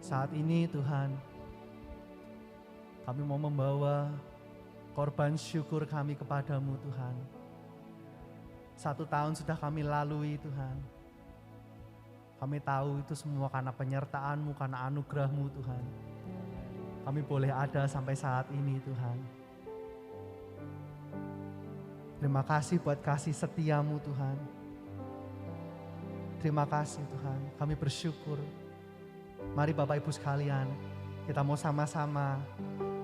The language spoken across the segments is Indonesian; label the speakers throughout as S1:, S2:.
S1: Saat ini Tuhan, kami mau membawa korban syukur kami kepadamu Tuhan. 1 tahun sudah kami lalui Tuhan. Kami tahu itu semua karena penyertaan-Mu, karena anugerah-Mu Tuhan. Kami boleh ada sampai saat ini Tuhan. Terima kasih buat kasih setia-Mu Tuhan. Terima kasih Tuhan, kami bersyukur. Mari Bapak Ibu sekalian, kita mau sama-sama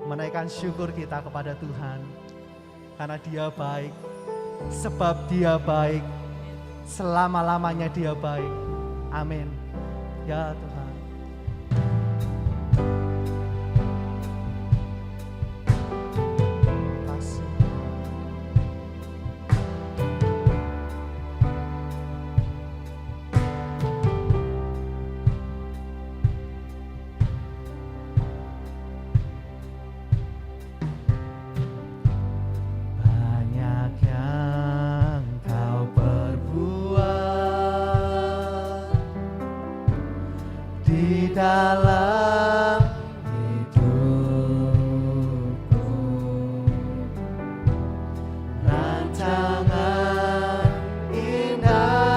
S1: menaikkan syukur kita kepada Tuhan. Karena Dia baik, sebab Dia baik, selama-lamanya Dia baik. Amin. Ya Tuhan. Dalam hidupku, rancangan indahmu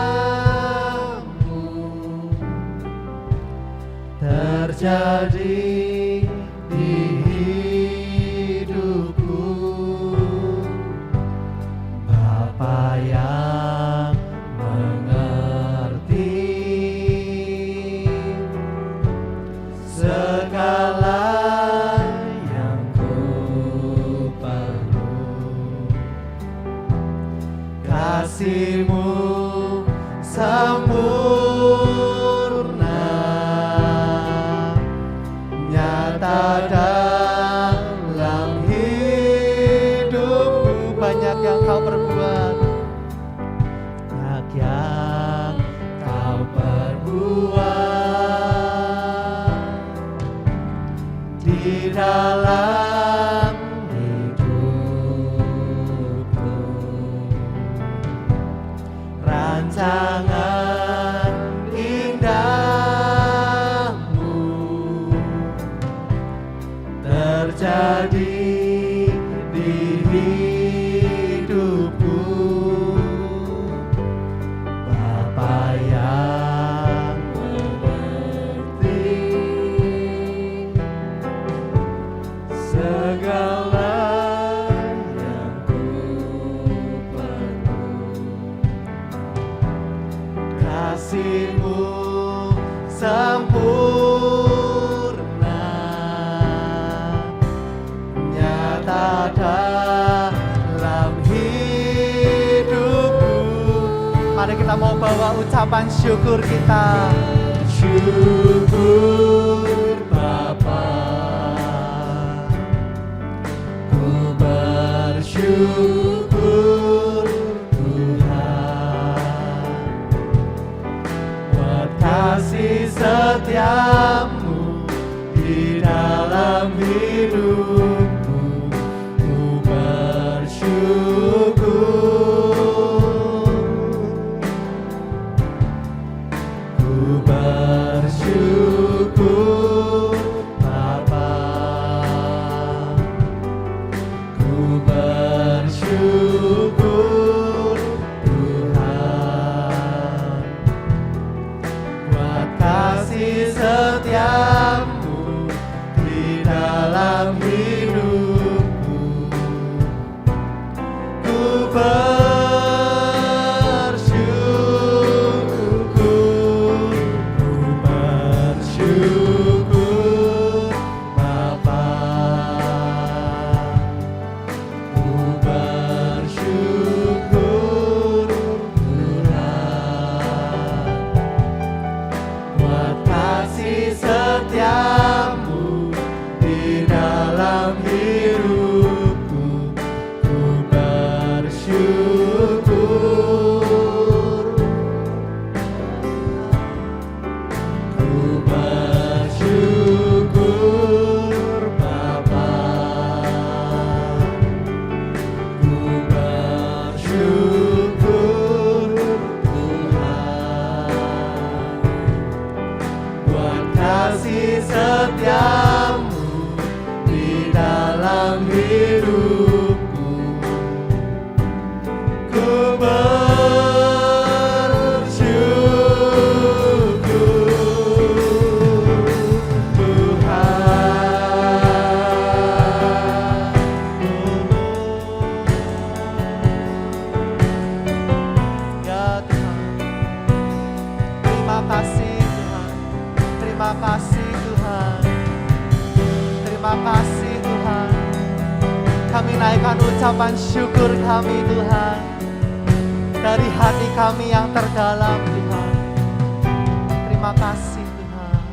S1: terjadi di hidupku. Bapa yang mengerti segala yang ku perlu, kasih-Mu sempurna, nyata dalam hidupku. Banyak yang Kau perbuat, banyak yang Kau perbuat di dalam hidupku. Rancangan indahmu terjadi di hidupku. Bapa yang mengerti segala yang ku perlu, kasih-Mu sempurna, nyata dalam hidupku. Mari kita mau bawa ucapan syukur kita. Syukur Bapa, bersyukur Tuhan buat kasih setia-Mu di dalam hidupku. Ku bersyukur, ku bersyukur Bapa, ku bersyukur Tuhan buat kasih setia-Mu di dalam hidupku. Ku bersyukur Bapa, ku
S2: hidupku, ku
S1: Terima kasih Tuhan. Terima kasih Tuhan. Kami naikkan ucapan syukur kami Tuhan, dari hati kami yang terdalam Tuhan. Terima kasih Tuhan.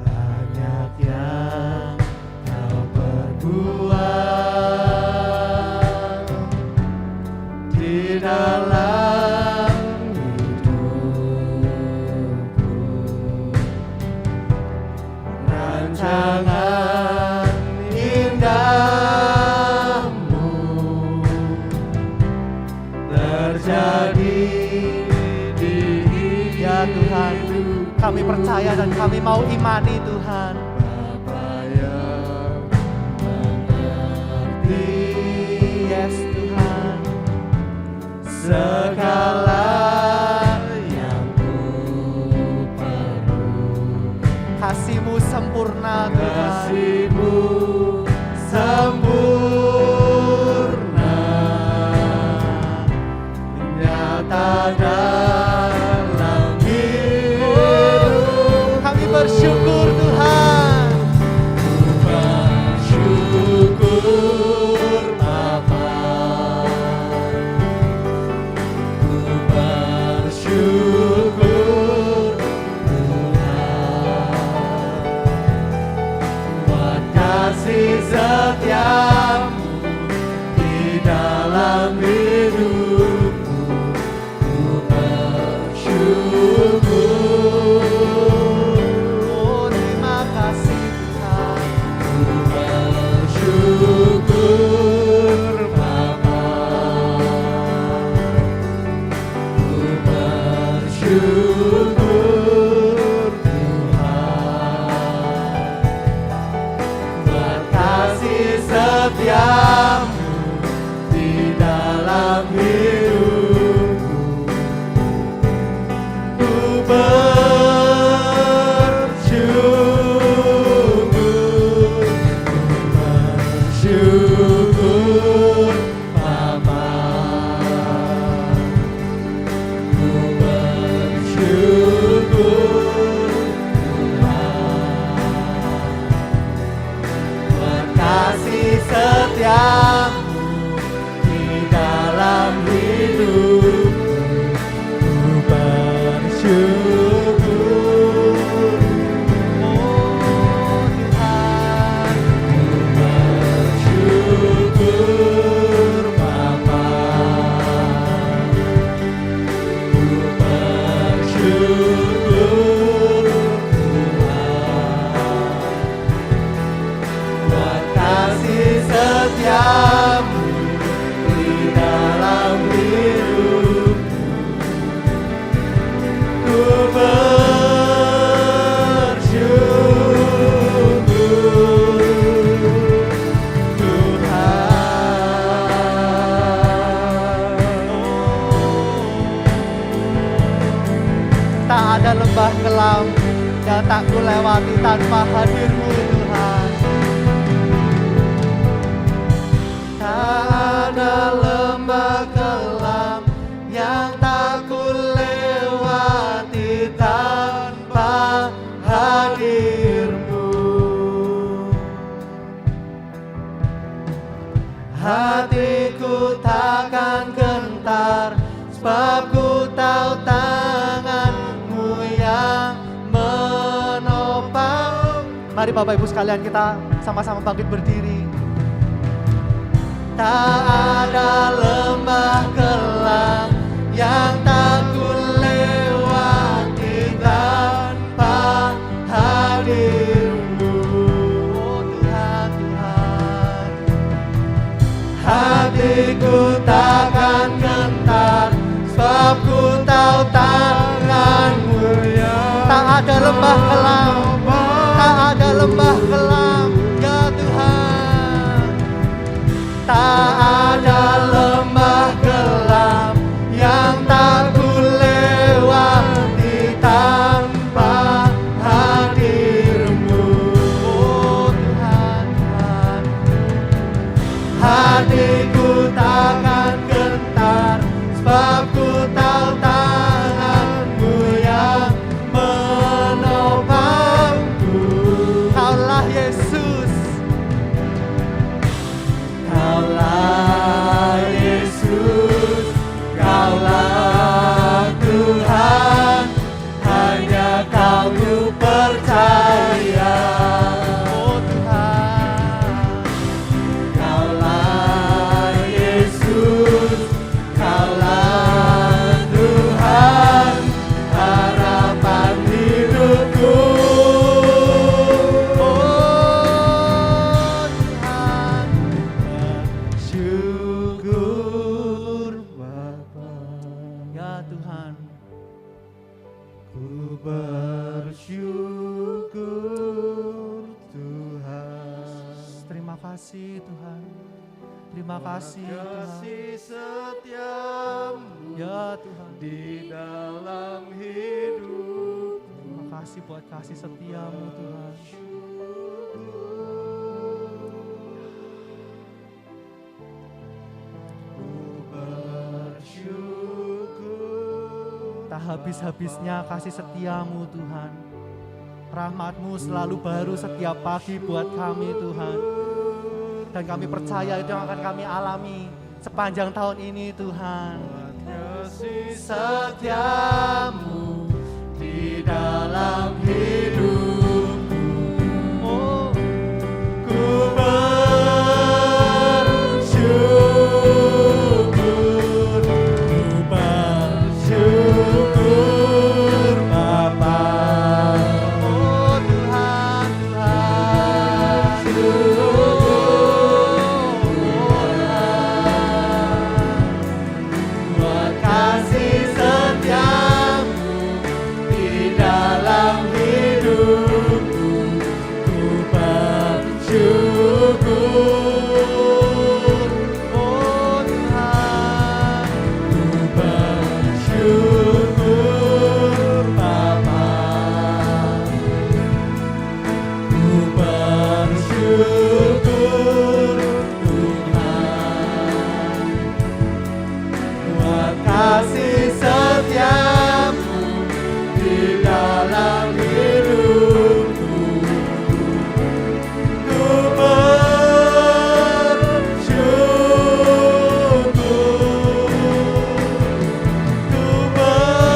S2: Banyak yang Kau perbuat di dalam rancangan indahmu terjadi di
S1: Ya Tuhan, kami percaya dan kami mau imani Tuhan.
S2: Bapa yang mengerti,
S1: Yes Tuhan.
S2: segala yang ku perlu,
S1: Kasih-Mu sempurna Tuhan.
S2: kasih-Mu sempurna, nyata dalam hidup.
S1: Kami bersyukur Tuhan.
S2: Bersyukur Bapa, ku bersyukur Tuhan, buat kasih setiamu di dalam hidupku. Ku bersyukur.
S1: Oh, terima kasih Tuhan.
S2: Bersyukur Bapa, ku bersyukur Tuhan, buat kasih setiamu di dalam hidupku. Ku bersyukur Bapa, ku bersyukur Tuhan, buat kasih setiamu di dalam hidupku. Ku bersyukur,
S1: Oh Tuhan.
S2: bersyukur Bapa, ku bersyukur Tuhan, buat kasih setiamu di dalam hidupku. Ku bersyukur
S1: Tak ada lembah kelam yang tak ku lewati tanpa hadir-Mu Tuhan. Tak ada lembah kelam yang tak ku lewati tanpa hadir-Mu. Hatiku takkan gentar, sebab ku tahu tangan-Mu yang menopang. Mari Bapak Ibu sekalian, kita sama-sama bangkit berdiri. Tak ada lembah kelam yang tak ku lewati tanpa hadir-Mu. Oh Tuhan, Tuhan. Hatiku takkan gentar, sebab ku tahu tangan-Mu. Tak ada lembah kelam, tak ada lembah kelam kasih Tuhan. Terima kasih Tuhan.
S2: Kasih setiamu
S1: Ya Tuhan.
S2: di dalam hidup.
S1: Terima kasih buat kasih setiamu Tuhan. Tak habis-habisnya kasih setiamu Tuhan. Rahmat-Mu selalu baru setiap pagi buat kami Tuhan. Dan kami percaya itu yang akan kami alami sepanjang tahun ini Tuhan.
S2: Kasih setiamu di dalam hidupku.
S1: Oh,
S2: Ku bersyukur, ku bersyukur Bapa.
S1: oh Tuhan,
S2: Buat kasih setiamu di dalam hidupku, ku bersyukur.
S1: oh Tuhan.
S2: Ku bersyukur Bapa. Ku bersyukur Tuhan. Buat kasih setiamu di dalam hidupku, ku bersyukur, ku bersyukur,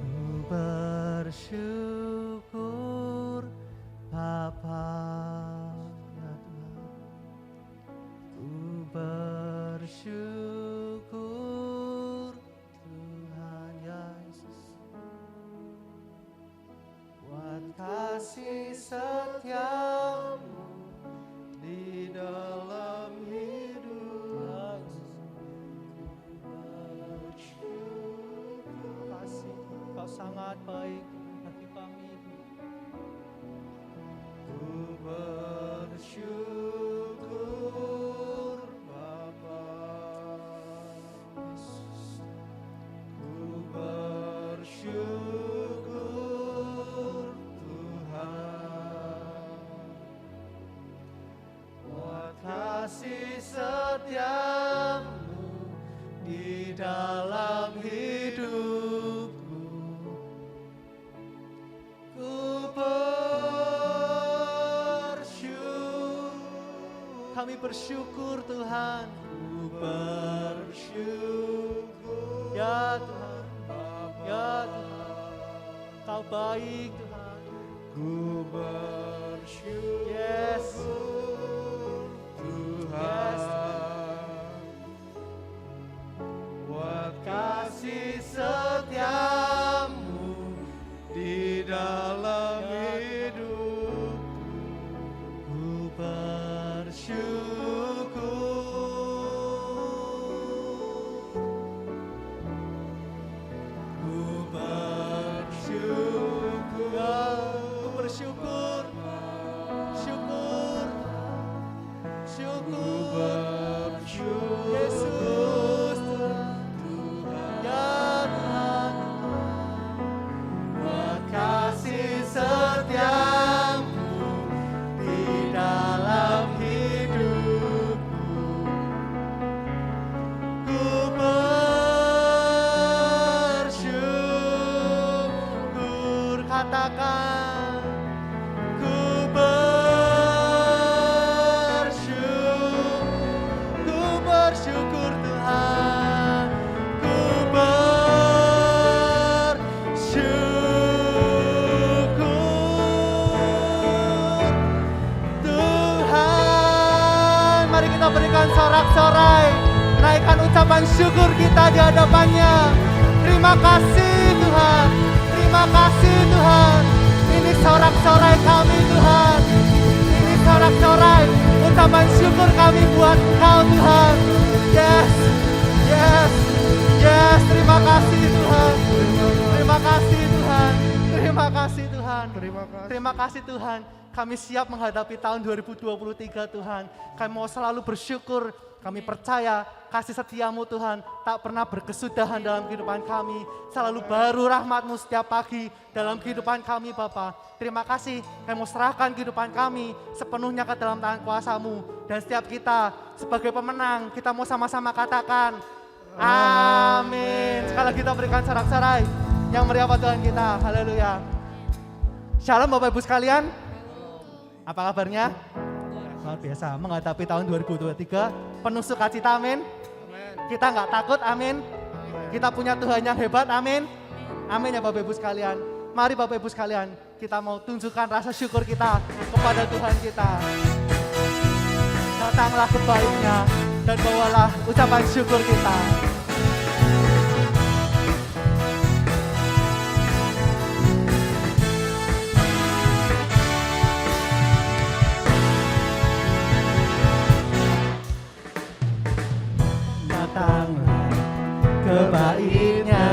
S2: ku
S1: bersyukur Bapa, ya Tuhan. Ku bersyukur Tuhan Yesus, buat kasih setiamu di dalam hidup. Terima kasih, Kau sangat baik bagi kami.
S2: Ku bersyukur Bapa. Ku bersyukur Tuhan. Buat kasih setiamu di dalam hidupku.
S1: Kami bersyukur Tuhan.
S2: Ku bersyukur
S1: Ya Tuhan,
S2: Bapa.
S1: ya Tuhan, Kau baik Tuhan.
S2: Ku bersyukur
S1: Yes.
S2: Tuhan.
S1: Yes.
S2: Buat kasih setiamu
S1: katakan, ku bersyukur Tuhan, ku bersyukur Tuhan. Mari kita berikan sorak-sorai, naikkan ucapan syukur kita di hadapannya. Terima kasih Tuhan, terima kasih Tuhan. Ini sorak-sorai kami Tuhan, ini sorak-sorai ucapan syukur kami buat Engkau Tuhan. Yes, yes, yes. Terima kasih Tuhan, terima kasih Tuhan, terima kasih Tuhan, terima kasih Tuhan. Kami siap menghadapi tahun 2023 Tuhan. Kami mau selalu bersyukur. Kami percaya kasih setiamu Tuhan tak pernah berkesudahan dalam kehidupan kami. Selalu baru rahmat-Mu setiap pagi dalam kehidupan kami Bapa. Terima kasih kami mau serahkan kehidupan kami sepenuhnya ke dalam tangan kuasa-Mu. Dan setiap kita sebagai pemenang kita mau sama-sama katakan amin. Sekali lagi kita berikan sorak-sorai yang meriah buat Tuhan kita. Haleluya. Shalom Bapak Ibu sekalian. Apa kabarnya? Luar biasa, menghadapi tahun 2023 penuh sukacita, amin. Kita nggak takut, amin. Kita punya Tuhan yang hebat, amin. Amin ya Bapak Ibu sekalian. Mari Bapak Ibu sekalian, kita mau tunjukkan rasa syukur kita kepada Tuhan kita. Datanglah ke baiknya dan bawalah ucapan syukur kita. Datanglah ke baitnya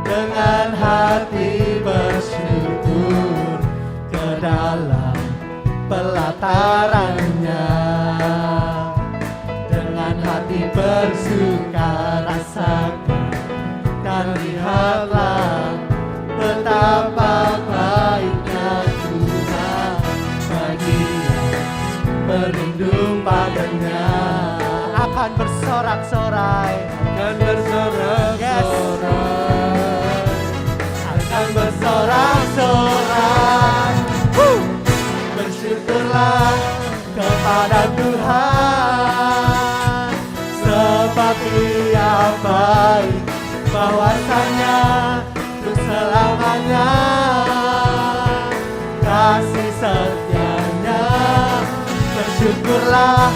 S1: dengan hati bersyukur, ke dalam pelatarannya dengan hati bersuka rasakan dan lihatlah betapa baiknya Tuhan bagi yang berlindung padanya. Akan bersorak-sorai, akan bersorak-sorai, akan bersorak-sorai. Bersyukurlah kepada Tuhan, sebab Dia baik, bahwasanya untuk selamanya kasih setianya. Bersyukurlah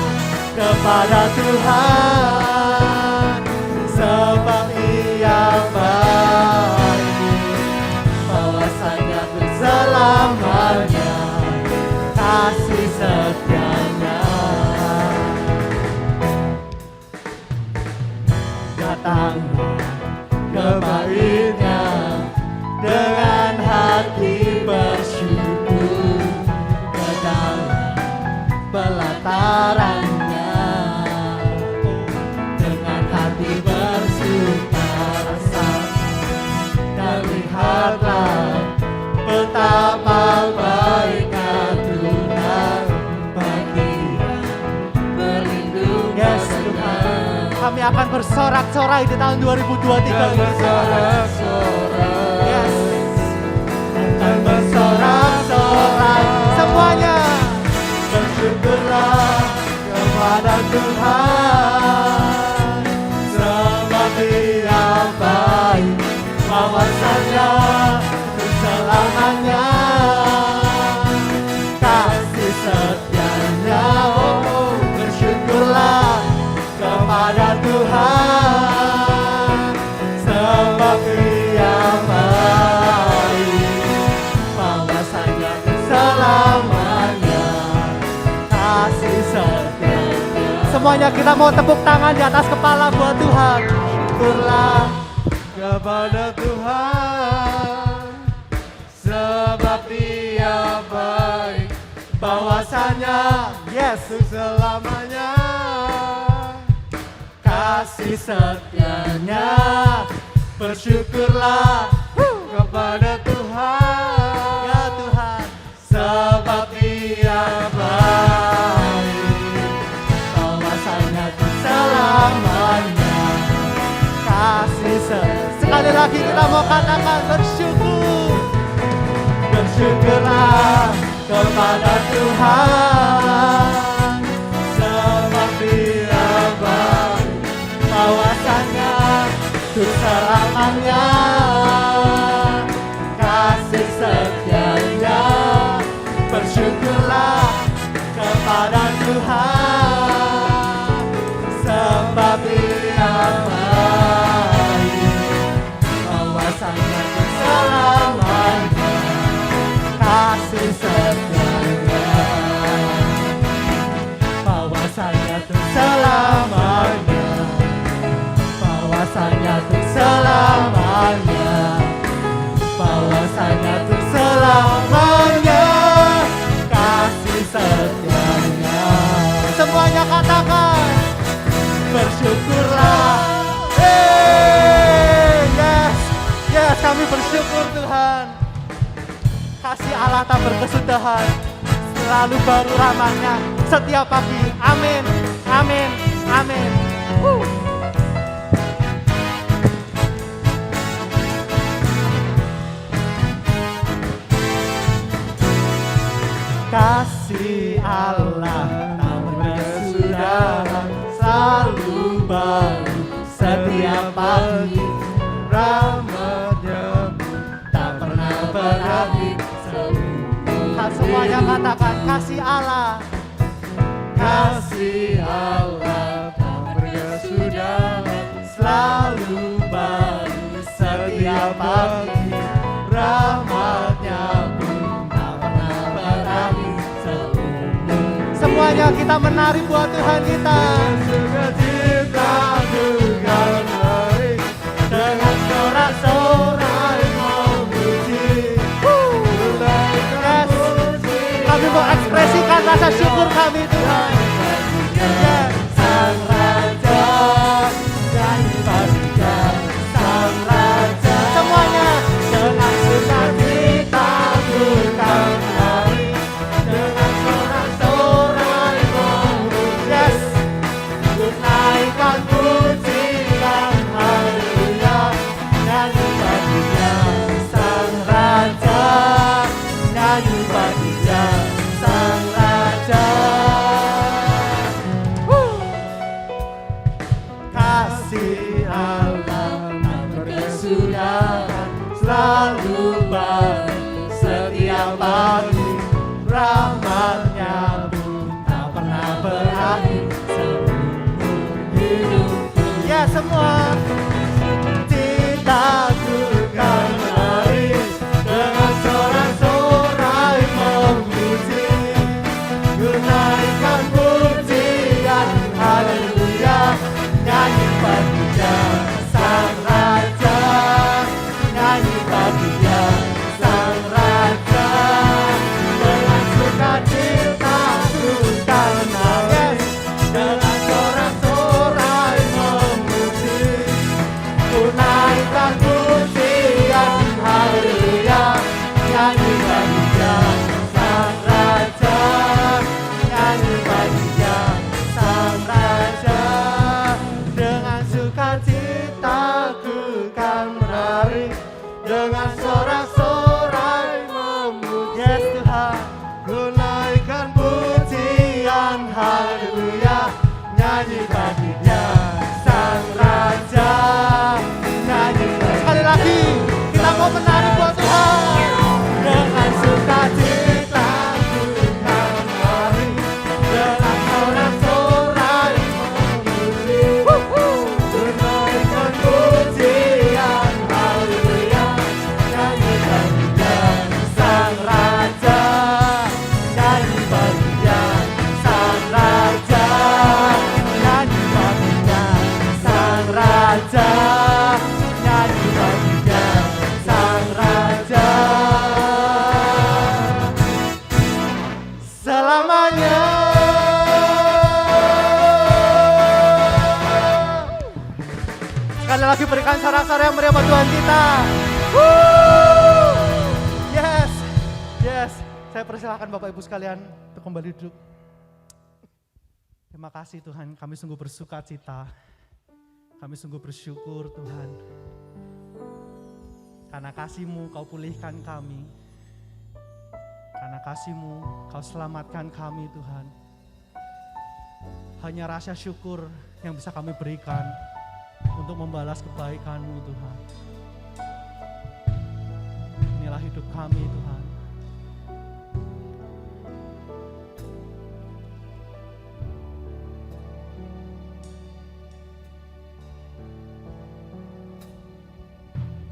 S1: kepada Tuhan, sebab Ia baik, bahwasanya untuk selamanya kasih setianya. Datanglah ke baitnya dengan hati bersyukur, ke dalam pelataran betapa baiknya Tuhan bagi yang berlindung. Yes Tuhan, kami akan bersorak-sorai di tahun 2023. Bersorak-sorai. Yes, akan bersorak-sorai semuanya. Bersyukurlah kepada Tuhan, sebab Dia baik, bahwasanya selamanya kasih setianya. Oh, bersyukurlah kepada Tuhan, sebab Dia baik, bahwasanya selamanya kasih setianya. Semuanya kita mau tepuk tangan di atas kepala buat Tuhan. Syukurlah kepada Tuhan, sebab Dia baik, bahwasanya Yesus selamanya kasih setianya. Bersyukurlah kepada Tuhan, ya Tuhan, sebab Dia baik, bahwasanya selamanya kasih setianya. Sekali lagi kita mau katakan bersyukur. bersyukurlah kepada Tuhan, sebab Dia baik, kawasannya untuk selamanya, kasih setianya. Bersyukurlah kepada Tuhan, sebab Dia baik, kawasannya untuk selamanya, kasih setianya, kawasannya untuk selamanya, bahwasanya untuk selamanya, bahwasanya untuk selamanya, kasih setianya. Semuanya katakan, bersyukurlah. Yes, yes, kami bersyukur Tuhan. Kasih Allah tak berkesudahan, selalu baru rahmat-Nya setiap pagi. Amin, amin, amin. Kasih Allah tak berkesudahan, selalu baru setiap pagi. Rahmat-Nya tak pernah berakhir. Semuanya katakan, kasih Allah, kasih Allah tak berkesudahan, selalu baru setiap pagi. Rahmat-Nya semuanya kita menari buat Tuhan kita. Sukacita Tuhan hari dengan sorak-sorai memuji. Yes. Kami mau ekspresikan rasa syukur kami Tuhan. Yes. Sang Raja nyanyi bahagia, Sang Raja. Semuanya dengan sukacita Tuhan hari dengan sorak-sorai. Naikkan pujian haleluya, nyanyi bahagia Sang Raja, nyanyi bahagia Sang Raja. Kasih Allah tak berkesudahan, selalu baik setiap pagi. Rahmat-Nya pun tak pernah berakhir. Ya semua cintaku kan menari dengan sorak-sorai memuji, gunaikan pujian haleluya, nyanyi bahagia Sang Raja, nyanyi bahagia Sang Raja, dengan sukacita kan menari dengan sorak-sorai naikkan pujian haleluya, nyanyi bahagia Sang Raja, nyanyi bahagia Sang Raja. Dengan sukacitaku kan menari, dengan sorak-sorai memuji. Yes Tuhan, ku naikkan pujian haleluya, nyanyi bahagia Sang Raja. Sekali lagi kita mau menari buat Tuhan. Dengan sukacita kan menari, dengan sorak-sorai memuji, menaikkan pujian haleluya, nyanyi bahagia Sang Raja, nyanyi bahagia Sang Raja, nyanyi bahagia Sang Raja, nyanyi bahagia Sang Raja selamanya. Sekali lagi berikan sorak-sorai yang meriah buat Tuhan kita. Yes, yes. Saya persilakan Bapak Ibu sekalian untuk kembali duduk. Terima kasih Tuhan, kami sungguh bersuka cita. Kami sungguh bersyukur Tuhan. Karena kasih-Mu Kau pulihkan kami. Karena kasih-Mu, Kau selamatkan kami Tuhan. Hanya rasa syukur yang bisa kami berikan untuk membalas kebaikan-Mu Tuhan. Inilah hidup kami Tuhan.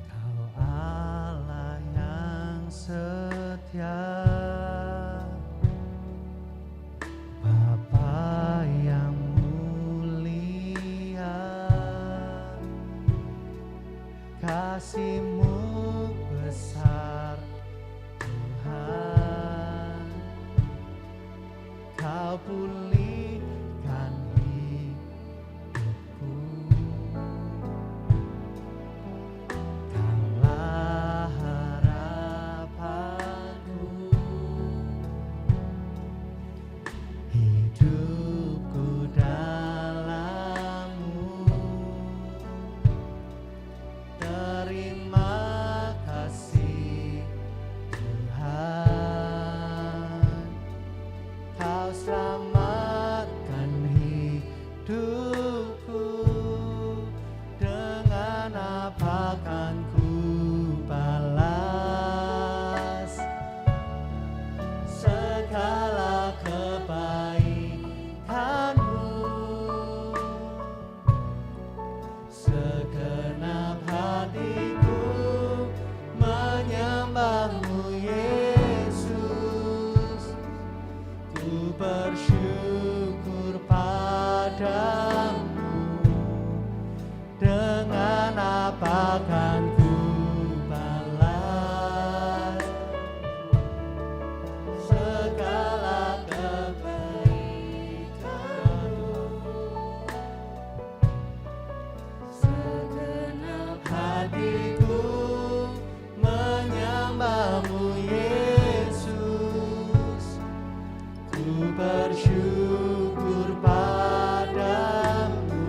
S1: Kau Allah yang setia, Bapa yang mulia, kasih-Mu besar Tuhan. Kau pulihkan hidupku, Kaulah harapanku, hidupku dalam-Mu. Terima kasih Tuhan, Kau selamatkan hidupku. Dengan apa kan ku balas segala kebaikan-Mu? Segenap hatiku menyembah-Mu Yesus. Ku bersyukur padamu. Dengan apa kan ku balas segala kebaikan-Mu? Segenap hatiku menyembah-Mu Yesus. Ku bersyukur padamu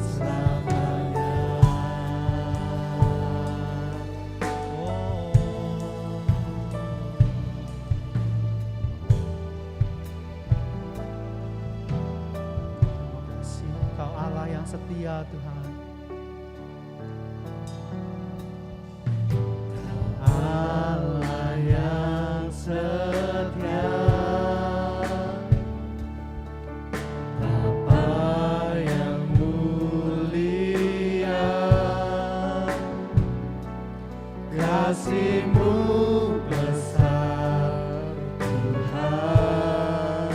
S1: selamanya. Terima kasih, Kau Allah yang setia Tuhan. Allah yang setia, Bapa yang mulia, kasih-Mu besar Tuhan.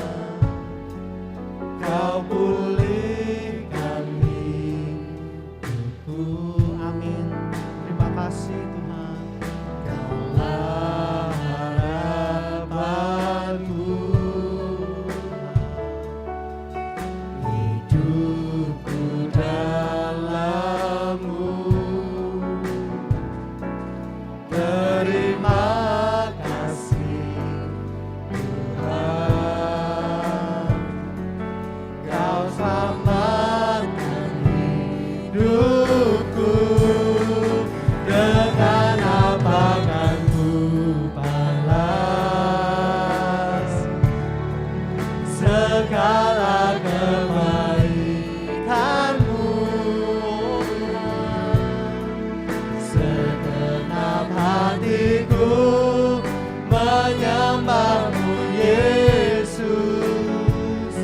S1: Kau pulihkan hidupku. Amin. Terima kasih Tuhan. Kaulah harapanku, hidupku dalam-Mu. Terima kasih Tuhan, Kau selamatkan hidupku. Dengan apa kan ku balas segala kebaikan-Mu? Segenap hatiku menyembah-Mu Yesus.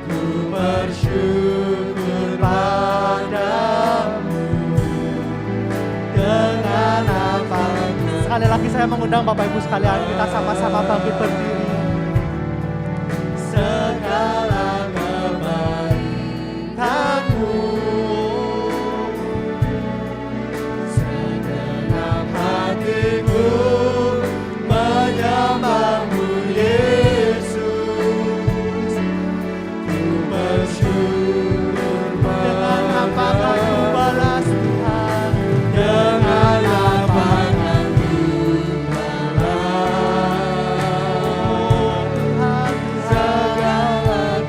S1: Ku bersyukur padamu. Dengan apa? Sekali lagi saya mengundang Bapak Ibu sekalian, kita sama-sama bangkit berdiri. Segala kebaikan-Mu, segenap hatiku menyembah-Mu Yesus. Ku bersyukur dengan apa kan ku balas Tuhan. Dengan apa kan ku balas Tuhan. Segala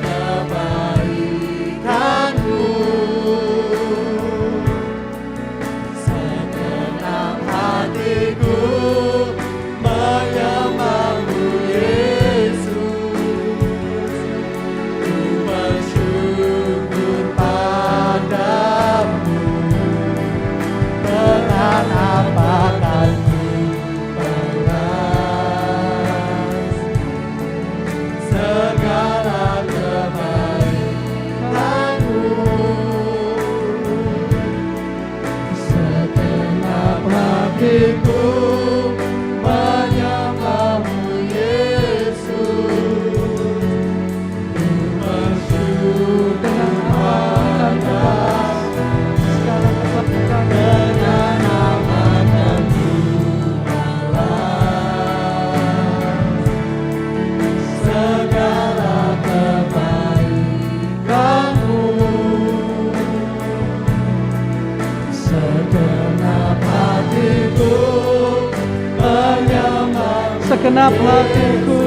S3: segenap hatiku,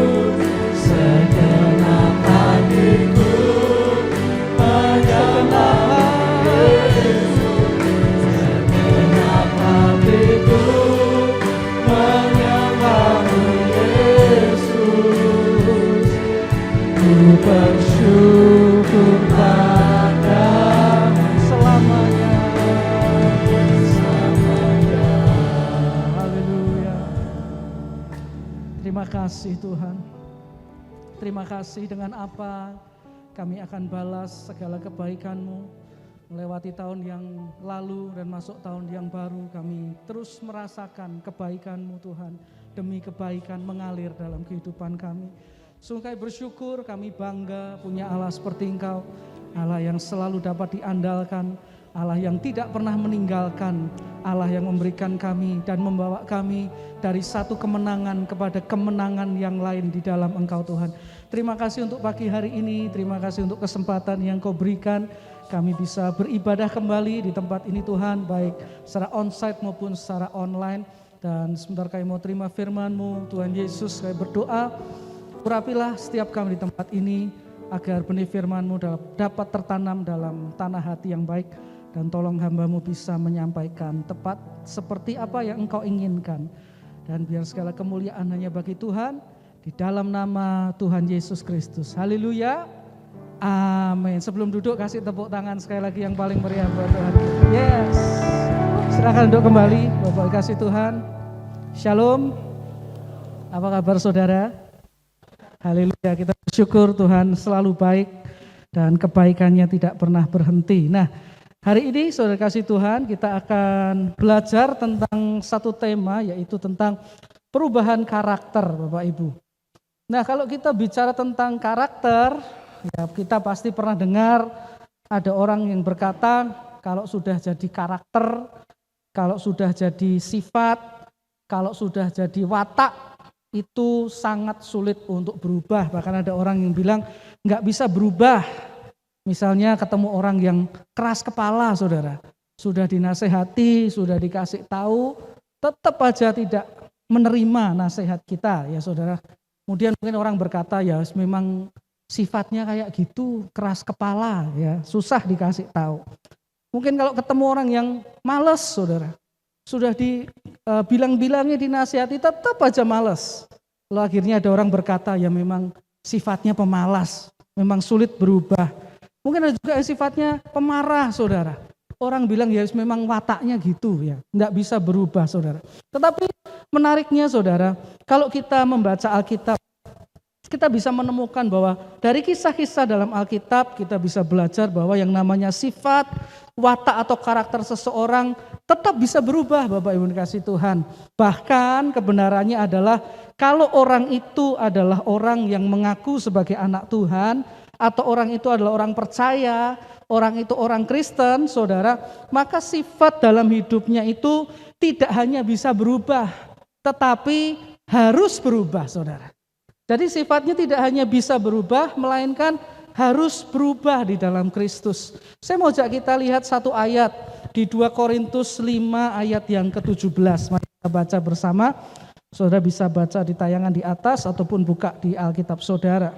S3: segenap hatiku, segenap hatiku, segenap hatiku, menyembahmu Yesus. Ku bersyukur padamu selamanya. Haleluya. Terima kasih Tuhan. Terima kasih dengan apa kami akan balas segala kebaikan-Mu. Melewati tahun yang lalu dan masuk tahun yang baru, kami terus merasakan kebaikan-Mu Tuhan. Demi kebaikan mengalir dalam kehidupan kami. Sungguh kami bersyukur, kami bangga punya Allah seperti Engkau. Allah yang selalu dapat diandalkan, Allah yang tidak pernah meninggalkan, Allah yang memberikan kami dan membawa kami dari satu kemenangan kepada kemenangan yang lain di dalam Engkau Tuhan. Terima kasih untuk pagi hari ini, terima kasih untuk kesempatan yang Kau berikan. Kami bisa beribadah kembali di tempat ini Tuhan, baik secara onsite maupun secara online. Dan sebentar kami mau terima firman-Mu, Tuhan Yesus, kami berdoa, urapilah setiap kami di tempat ini, agar benih firman-Mu dapat tertanam dalam tanah hati yang baik. Dan tolong hamba-Mu bisa menyampaikan tepat seperti apa yang Engkau inginkan. Dan biar segala kemuliaan hanya bagi Tuhan, di dalam nama Tuhan Yesus Kristus. Haleluya. Amin. Sebelum duduk kasih tepuk tangan sekali lagi yang paling meriah buat Tuhan. Yes. Silakan duduk kembali, Bapak kasih Tuhan. Shalom. Apa kabar saudara? Haleluya. Kita bersyukur Tuhan selalu baik dan kebaikannya tidak pernah berhenti. Nah, hari ini saudara kasih Tuhan kita akan belajar tentang satu tema, yaitu tentang perubahan karakter Bapak Ibu. Nah, kalau kita bicara tentang karakter, ya kita pasti pernah dengar ada orang yang berkata kalau sudah jadi karakter, kalau sudah jadi sifat, kalau sudah jadi watak, itu sangat sulit untuk berubah. Bahkan ada orang yang bilang nggak bisa berubah. Misalnya ketemu orang yang keras kepala saudara, sudah dinasehati, sudah dikasih tahu, tetap aja tidak menerima nasihat kita ya saudara. Kemudian mungkin orang berkata ya memang sifatnya kayak gitu, keras kepala ya, susah dikasih tahu. Mungkin kalau ketemu orang yang malas saudara, sudah dibilang-bilangnya dinasihati tetap aja malas. Lalu akhirnya ada orang berkata ya memang sifatnya pemalas, memang sulit berubah. Mungkin ada juga yang sifatnya pemarah saudara. Orang bilang ya memang wataknya gitu ya, nggak bisa berubah saudara. Tetapi menariknya saudara, kalau kita membaca Alkitab, kita bisa menemukan bahwa dari kisah-kisah dalam Alkitab kita bisa belajar bahwa yang namanya sifat, watak atau karakter seseorang tetap bisa berubah Bapak Ibu dikasih Tuhan. Bahkan kebenarannya adalah kalau orang itu adalah orang yang mengaku sebagai anak Tuhan, atau orang itu adalah orang percaya, orang itu orang Kristen, saudara, maka sifat dalam hidupnya itu tidak hanya bisa berubah, tetapi harus berubah, saudara. Jadi sifatnya tidak hanya bisa berubah, melainkan harus berubah di dalam Kristus. Saya mau ajak kita lihat satu ayat di 2 Korintus 5 ayat yang ke-17. Mari kita baca bersama. Saudara bisa baca di tayangan di atas ataupun buka di Alkitab saudara.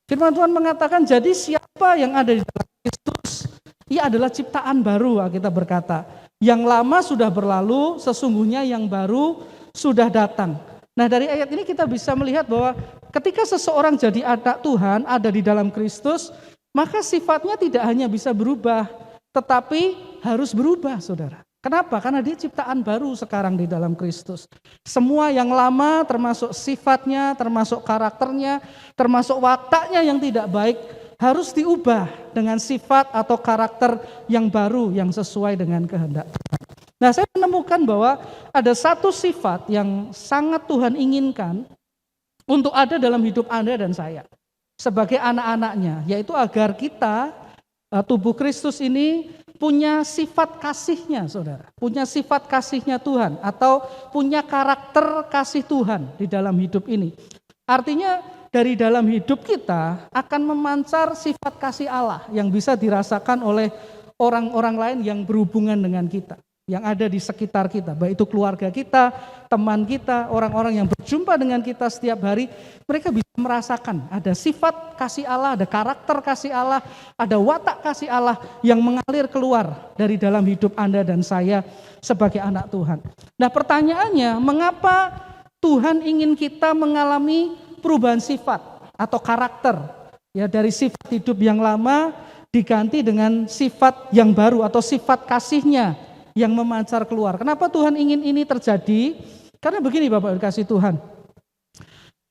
S3: Firman Tuhan mengatakan, jadi siapa yang ada di dalam Kristus, ia adalah ciptaan baru, kita berkata. Yang lama sudah berlalu, sesungguhnya yang baru sudah datang. Nah dari ayat ini kita bisa melihat bahwa ketika seseorang jadi anak Tuhan, ada di dalam Kristus, maka sifatnya tidak hanya bisa berubah, tetapi harus berubah saudara. Kenapa? Karena dia ciptaan baru sekarang di dalam Kristus. Semua yang lama termasuk sifatnya, termasuk karakternya, termasuk wataknya yang tidak baik harus diubah dengan sifat atau karakter yang baru yang sesuai dengan kehendak Tuhan. Nah saya menemukan bahwa ada satu sifat yang sangat Tuhan inginkan untuk ada dalam hidup Anda dan saya sebagai anak-anaknya, yaitu agar kita tubuh Kristus ini punya sifat kasihnya saudara, punya sifat kasihnya Tuhan atau punya karakter kasih Tuhan di dalam hidup ini. Artinya dari dalam hidup kita akan memancar sifat kasih Allah yang bisa dirasakan oleh orang-orang lain yang berhubungan dengan kita. yang ada di sekitar kita, baik itu keluarga kita, teman kita, orang-orang yang berjumpa dengan kita setiap hari, mereka bisa merasakan ada sifat kasih Allah, ada karakter kasih Allah, ada watak kasih Allah yang mengalir keluar dari dalam hidup Anda dan saya sebagai anak Tuhan. Nah, pertanyaannya, mengapa Tuhan ingin kita mengalami perubahan sifat atau karakter, ya, dari sifat hidup yang lama diganti dengan sifat yang baru atau sifat kasihnya yang memancar keluar. Kenapa Tuhan ingin ini terjadi? Karena begini Bapak kasih Tuhan.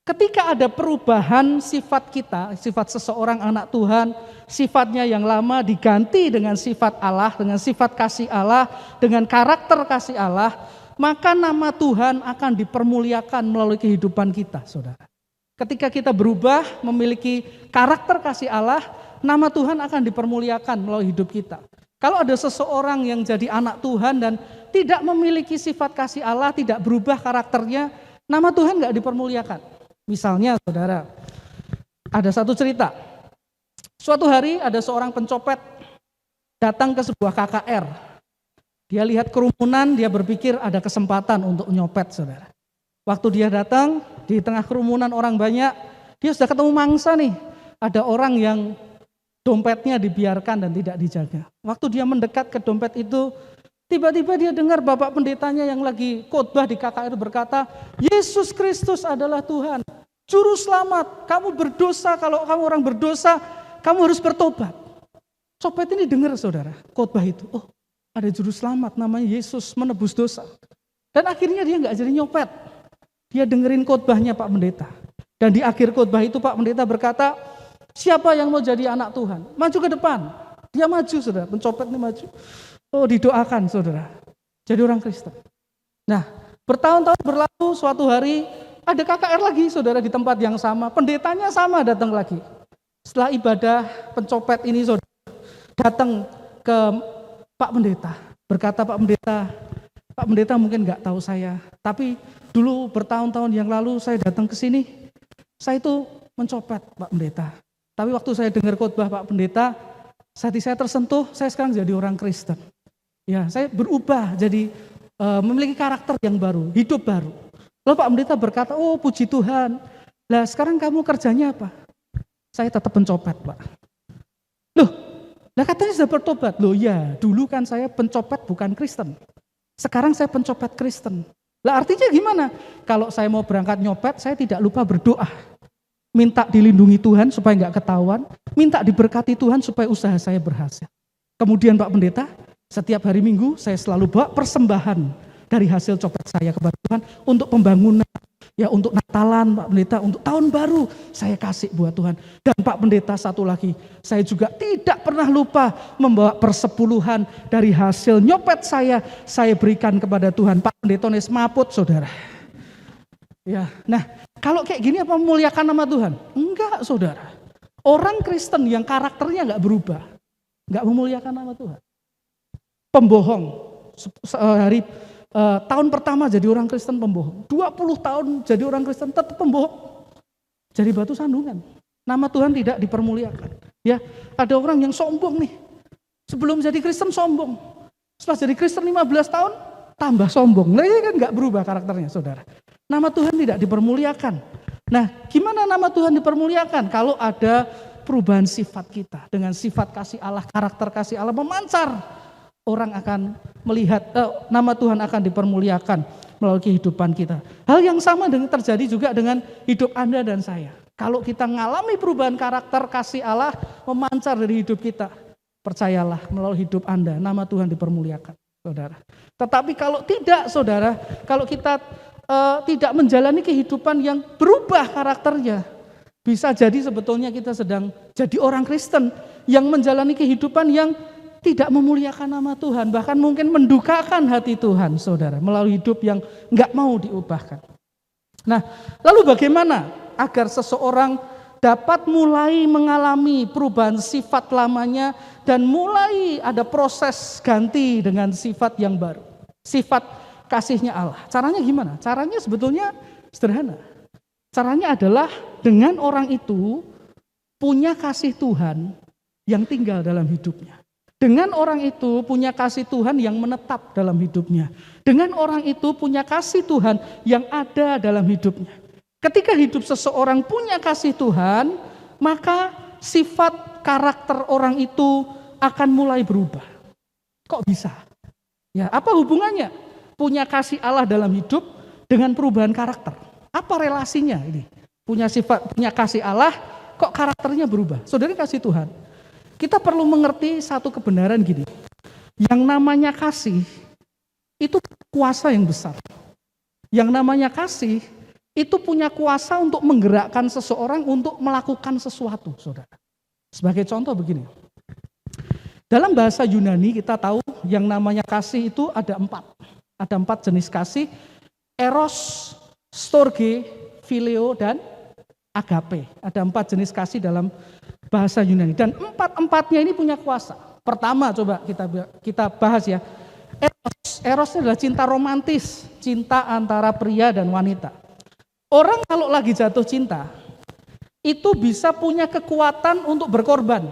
S3: Ketika ada perubahan sifat kita, sifat seseorang anak Tuhan, sifatnya yang lama diganti dengan sifat Allah, dengan sifat kasih Allah, dengan karakter kasih Allah, maka nama Tuhan akan dipermuliakan melalui kehidupan kita, saudara. Ketika kita berubah memiliki karakter kasih Allah, nama Tuhan akan dipermuliakan melalui hidup kita. Kalau ada seseorang yang jadi anak Tuhan dan tidak memiliki sifat kasih Allah, tidak berubah karakternya, nama Tuhan nggak dipermuliakan. Misalnya saudara, ada satu cerita. Suatu hari ada seorang pencopet datang ke sebuah KKR. Dia lihat kerumunan, dia berpikir ada kesempatan untuk nyopet saudara. Waktu dia datang, di tengah kerumunan orang banyak, dia sudah ketemu mangsa nih. Ada orang yang dompetnya dibiarkan dan tidak dijaga. Waktu dia mendekat ke dompet itu, tiba-tiba dia dengar bapak pendetanya yang lagi khotbah di KKR berkata, Yesus Kristus adalah Tuhan, Juru Selamat. Kamu berdosa, kalau kamu orang berdosa, kamu harus bertobat. Copet ini dengar saudara, khotbah itu. Oh, ada Juru Selamat namanya Yesus menebus dosa. Dan akhirnya dia nggak jadi nyopet. Dia dengerin khotbahnya Pak Pendeta. Dan di akhir khotbah itu Pak Pendeta berkata, siapa yang mau jadi anak Tuhan? Maju ke depan. Dia maju saudara, pencopet ini maju. Oh, didoakan saudara, jadi orang Kristen. Nah, bertahun-tahun berlalu, suatu hari ada KKR lagi saudara di tempat yang sama. Pendetanya sama datang lagi. Setelah ibadah pencopet ini saudara datang ke Pak Pendeta. Berkata Pak Pendeta mungkin nggak tahu saya. Tapi dulu bertahun-tahun yang lalu saya datang ke sini. Saya itu mencopet Pak Pendeta. Tapi waktu saya dengar khotbah Pak Pendeta, hati saya tersentuh, saya sekarang jadi orang Kristen. Ya, saya berubah jadi memiliki karakter yang baru, hidup baru. Lalu Pak Pendeta berkata, oh puji Tuhan, lah sekarang kamu kerjanya apa? Saya tetap pencopet Pak. Loh, lah katanya sudah bertobat. Loh ya, dulu kan saya pencopet bukan Kristen. Sekarang saya pencopet Kristen. Lah artinya gimana? Kalau saya mau berangkat nyopet, saya tidak lupa berdoa. Minta dilindungi Tuhan supaya nggak ketahuan, minta diberkati Tuhan supaya usaha saya berhasil. Kemudian Pak Pendeta, setiap hari Minggu saya selalu bawa persembahan dari hasil copet saya kepada Tuhan untuk pembangunan, ya untuk Natalan Pak Pendeta, untuk tahun baru saya kasih buat Tuhan. Dan Pak Pendeta satu lagi, saya juga tidak pernah lupa membawa persepuluhan dari hasil nyopet saya berikan kepada Tuhan. Pak Pendeta Ones Maput saudara. Ya, nah kalau kayak gini apa memuliakan nama Tuhan? Enggak saudara. Orang Kristen yang karakternya enggak berubah, enggak memuliakan nama Tuhan. Pembohong, tahun pertama jadi orang Kristen pembohong. 20 tahun jadi orang Kristen tetap pembohong. Jadi batu sandungan. Nama Tuhan tidak dipermuliakan. Ya, ada orang yang sombong nih. Sebelum jadi Kristen sombong. Setelah jadi Kristen 15 tahun, tambah sombong. Nah ini kan enggak berubah karakternya saudara. Nama Tuhan tidak dipermuliakan. Nah, gimana nama Tuhan dipermuliakan? Kalau ada perubahan sifat kita dengan sifat kasih Allah, karakter kasih Allah memancar, orang akan melihat nama Tuhan akan dipermuliakan melalui kehidupan kita. Hal yang sama dengan terjadi juga dengan hidup Anda dan saya. Kalau kita mengalami perubahan karakter kasih Allah memancar dari hidup kita, percayalah melalui hidup Anda, nama Tuhan dipermuliakan, saudara. Tetapi kalau tidak, saudara, kalau kita tidak menjalani kehidupan yang berubah karakternya, bisa jadi sebetulnya kita sedang jadi orang Kristen yang menjalani kehidupan yang tidak memuliakan nama Tuhan, bahkan mungkin mendukakan hati Tuhan, saudara, melalui hidup yang nggak mau diubahkan. Nah, lalu bagaimana agar seseorang dapat mulai mengalami perubahan sifat lamanya dan mulai ada proses ganti dengan sifat yang baru, sifat kasihnya Allah. Caranya gimana? Caranya sebetulnya sederhana. Caranya adalah dengan orang itu punya kasih Tuhan yang tinggal dalam hidupnya. Dengan orang itu punya kasih Tuhan yang menetap dalam hidupnya. Dengan orang itu punya kasih Tuhan yang ada dalam hidupnya. Ketika hidup seseorang punya kasih Tuhan, maka sifat karakter orang itu akan mulai berubah. Kok bisa? Ya, apa hubungannya punya kasih Allah dalam hidup dengan perubahan karakter? Apa relasinya ini? Punya sifat, punya kasih Allah, kok karakternya berubah? Saudara kasih Tuhan. Kita perlu mengerti satu kebenaran gini. Yang namanya kasih itu kuasa yang besar. Yang namanya kasih itu punya kuasa untuk menggerakkan seseorang untuk melakukan sesuatu, saudara. Sebagai contoh begini. Dalam bahasa Yunani kita tahu yang namanya kasih itu ada 4. Ada 4 jenis kasih. Eros, storge, phileo, dan agape. Ada 4 jenis kasih dalam bahasa Yunani. Dan 4-empatnya ini punya kuasa. Pertama coba kita bahas ya. Eros adalah cinta romantis. Cinta antara pria dan wanita. Orang kalau lagi jatuh cinta, itu bisa punya kekuatan untuk berkorban.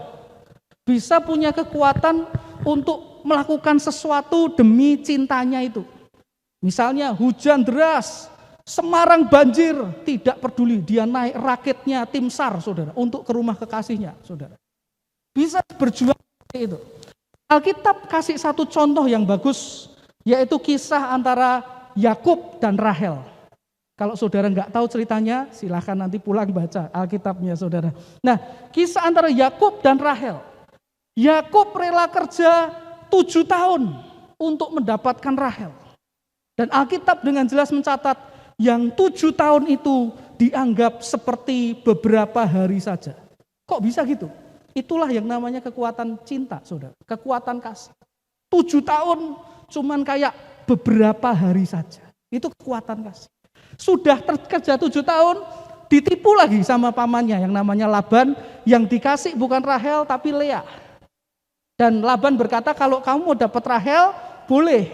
S3: Bisa punya kekuatan untuk melakukan sesuatu demi cintanya itu. Misalnya hujan deras, Semarang banjir, tidak peduli, dia naik raketnya tim SAR, saudara, untuk ke rumah kekasihnya, saudara. Bisa berjuang seperti itu. Alkitab kasih satu contoh yang bagus, yaitu kisah antara Yakub dan Rahel. Kalau saudara nggak tahu ceritanya, silahkan nanti pulang baca Alkitabnya, saudara. Nah, kisah antara Yakub dan Rahel. Yakub rela kerja 7 tahun untuk mendapatkan Rahel. Dan Alkitab dengan jelas mencatat, yang 7 tahun itu dianggap seperti beberapa hari saja. Kok bisa gitu? Itulah yang namanya kekuatan cinta, saudara. Kekuatan kasih. 7 tahun cuman kayak beberapa hari saja. Itu kekuatan kasih. Sudah kerja 7 tahun, ditipu lagi sama pamannya yang namanya Laban. Yang dikasih bukan Rahel tapi Lea. Dan Laban berkata, kalau kamu mau dapat Rahel, boleh.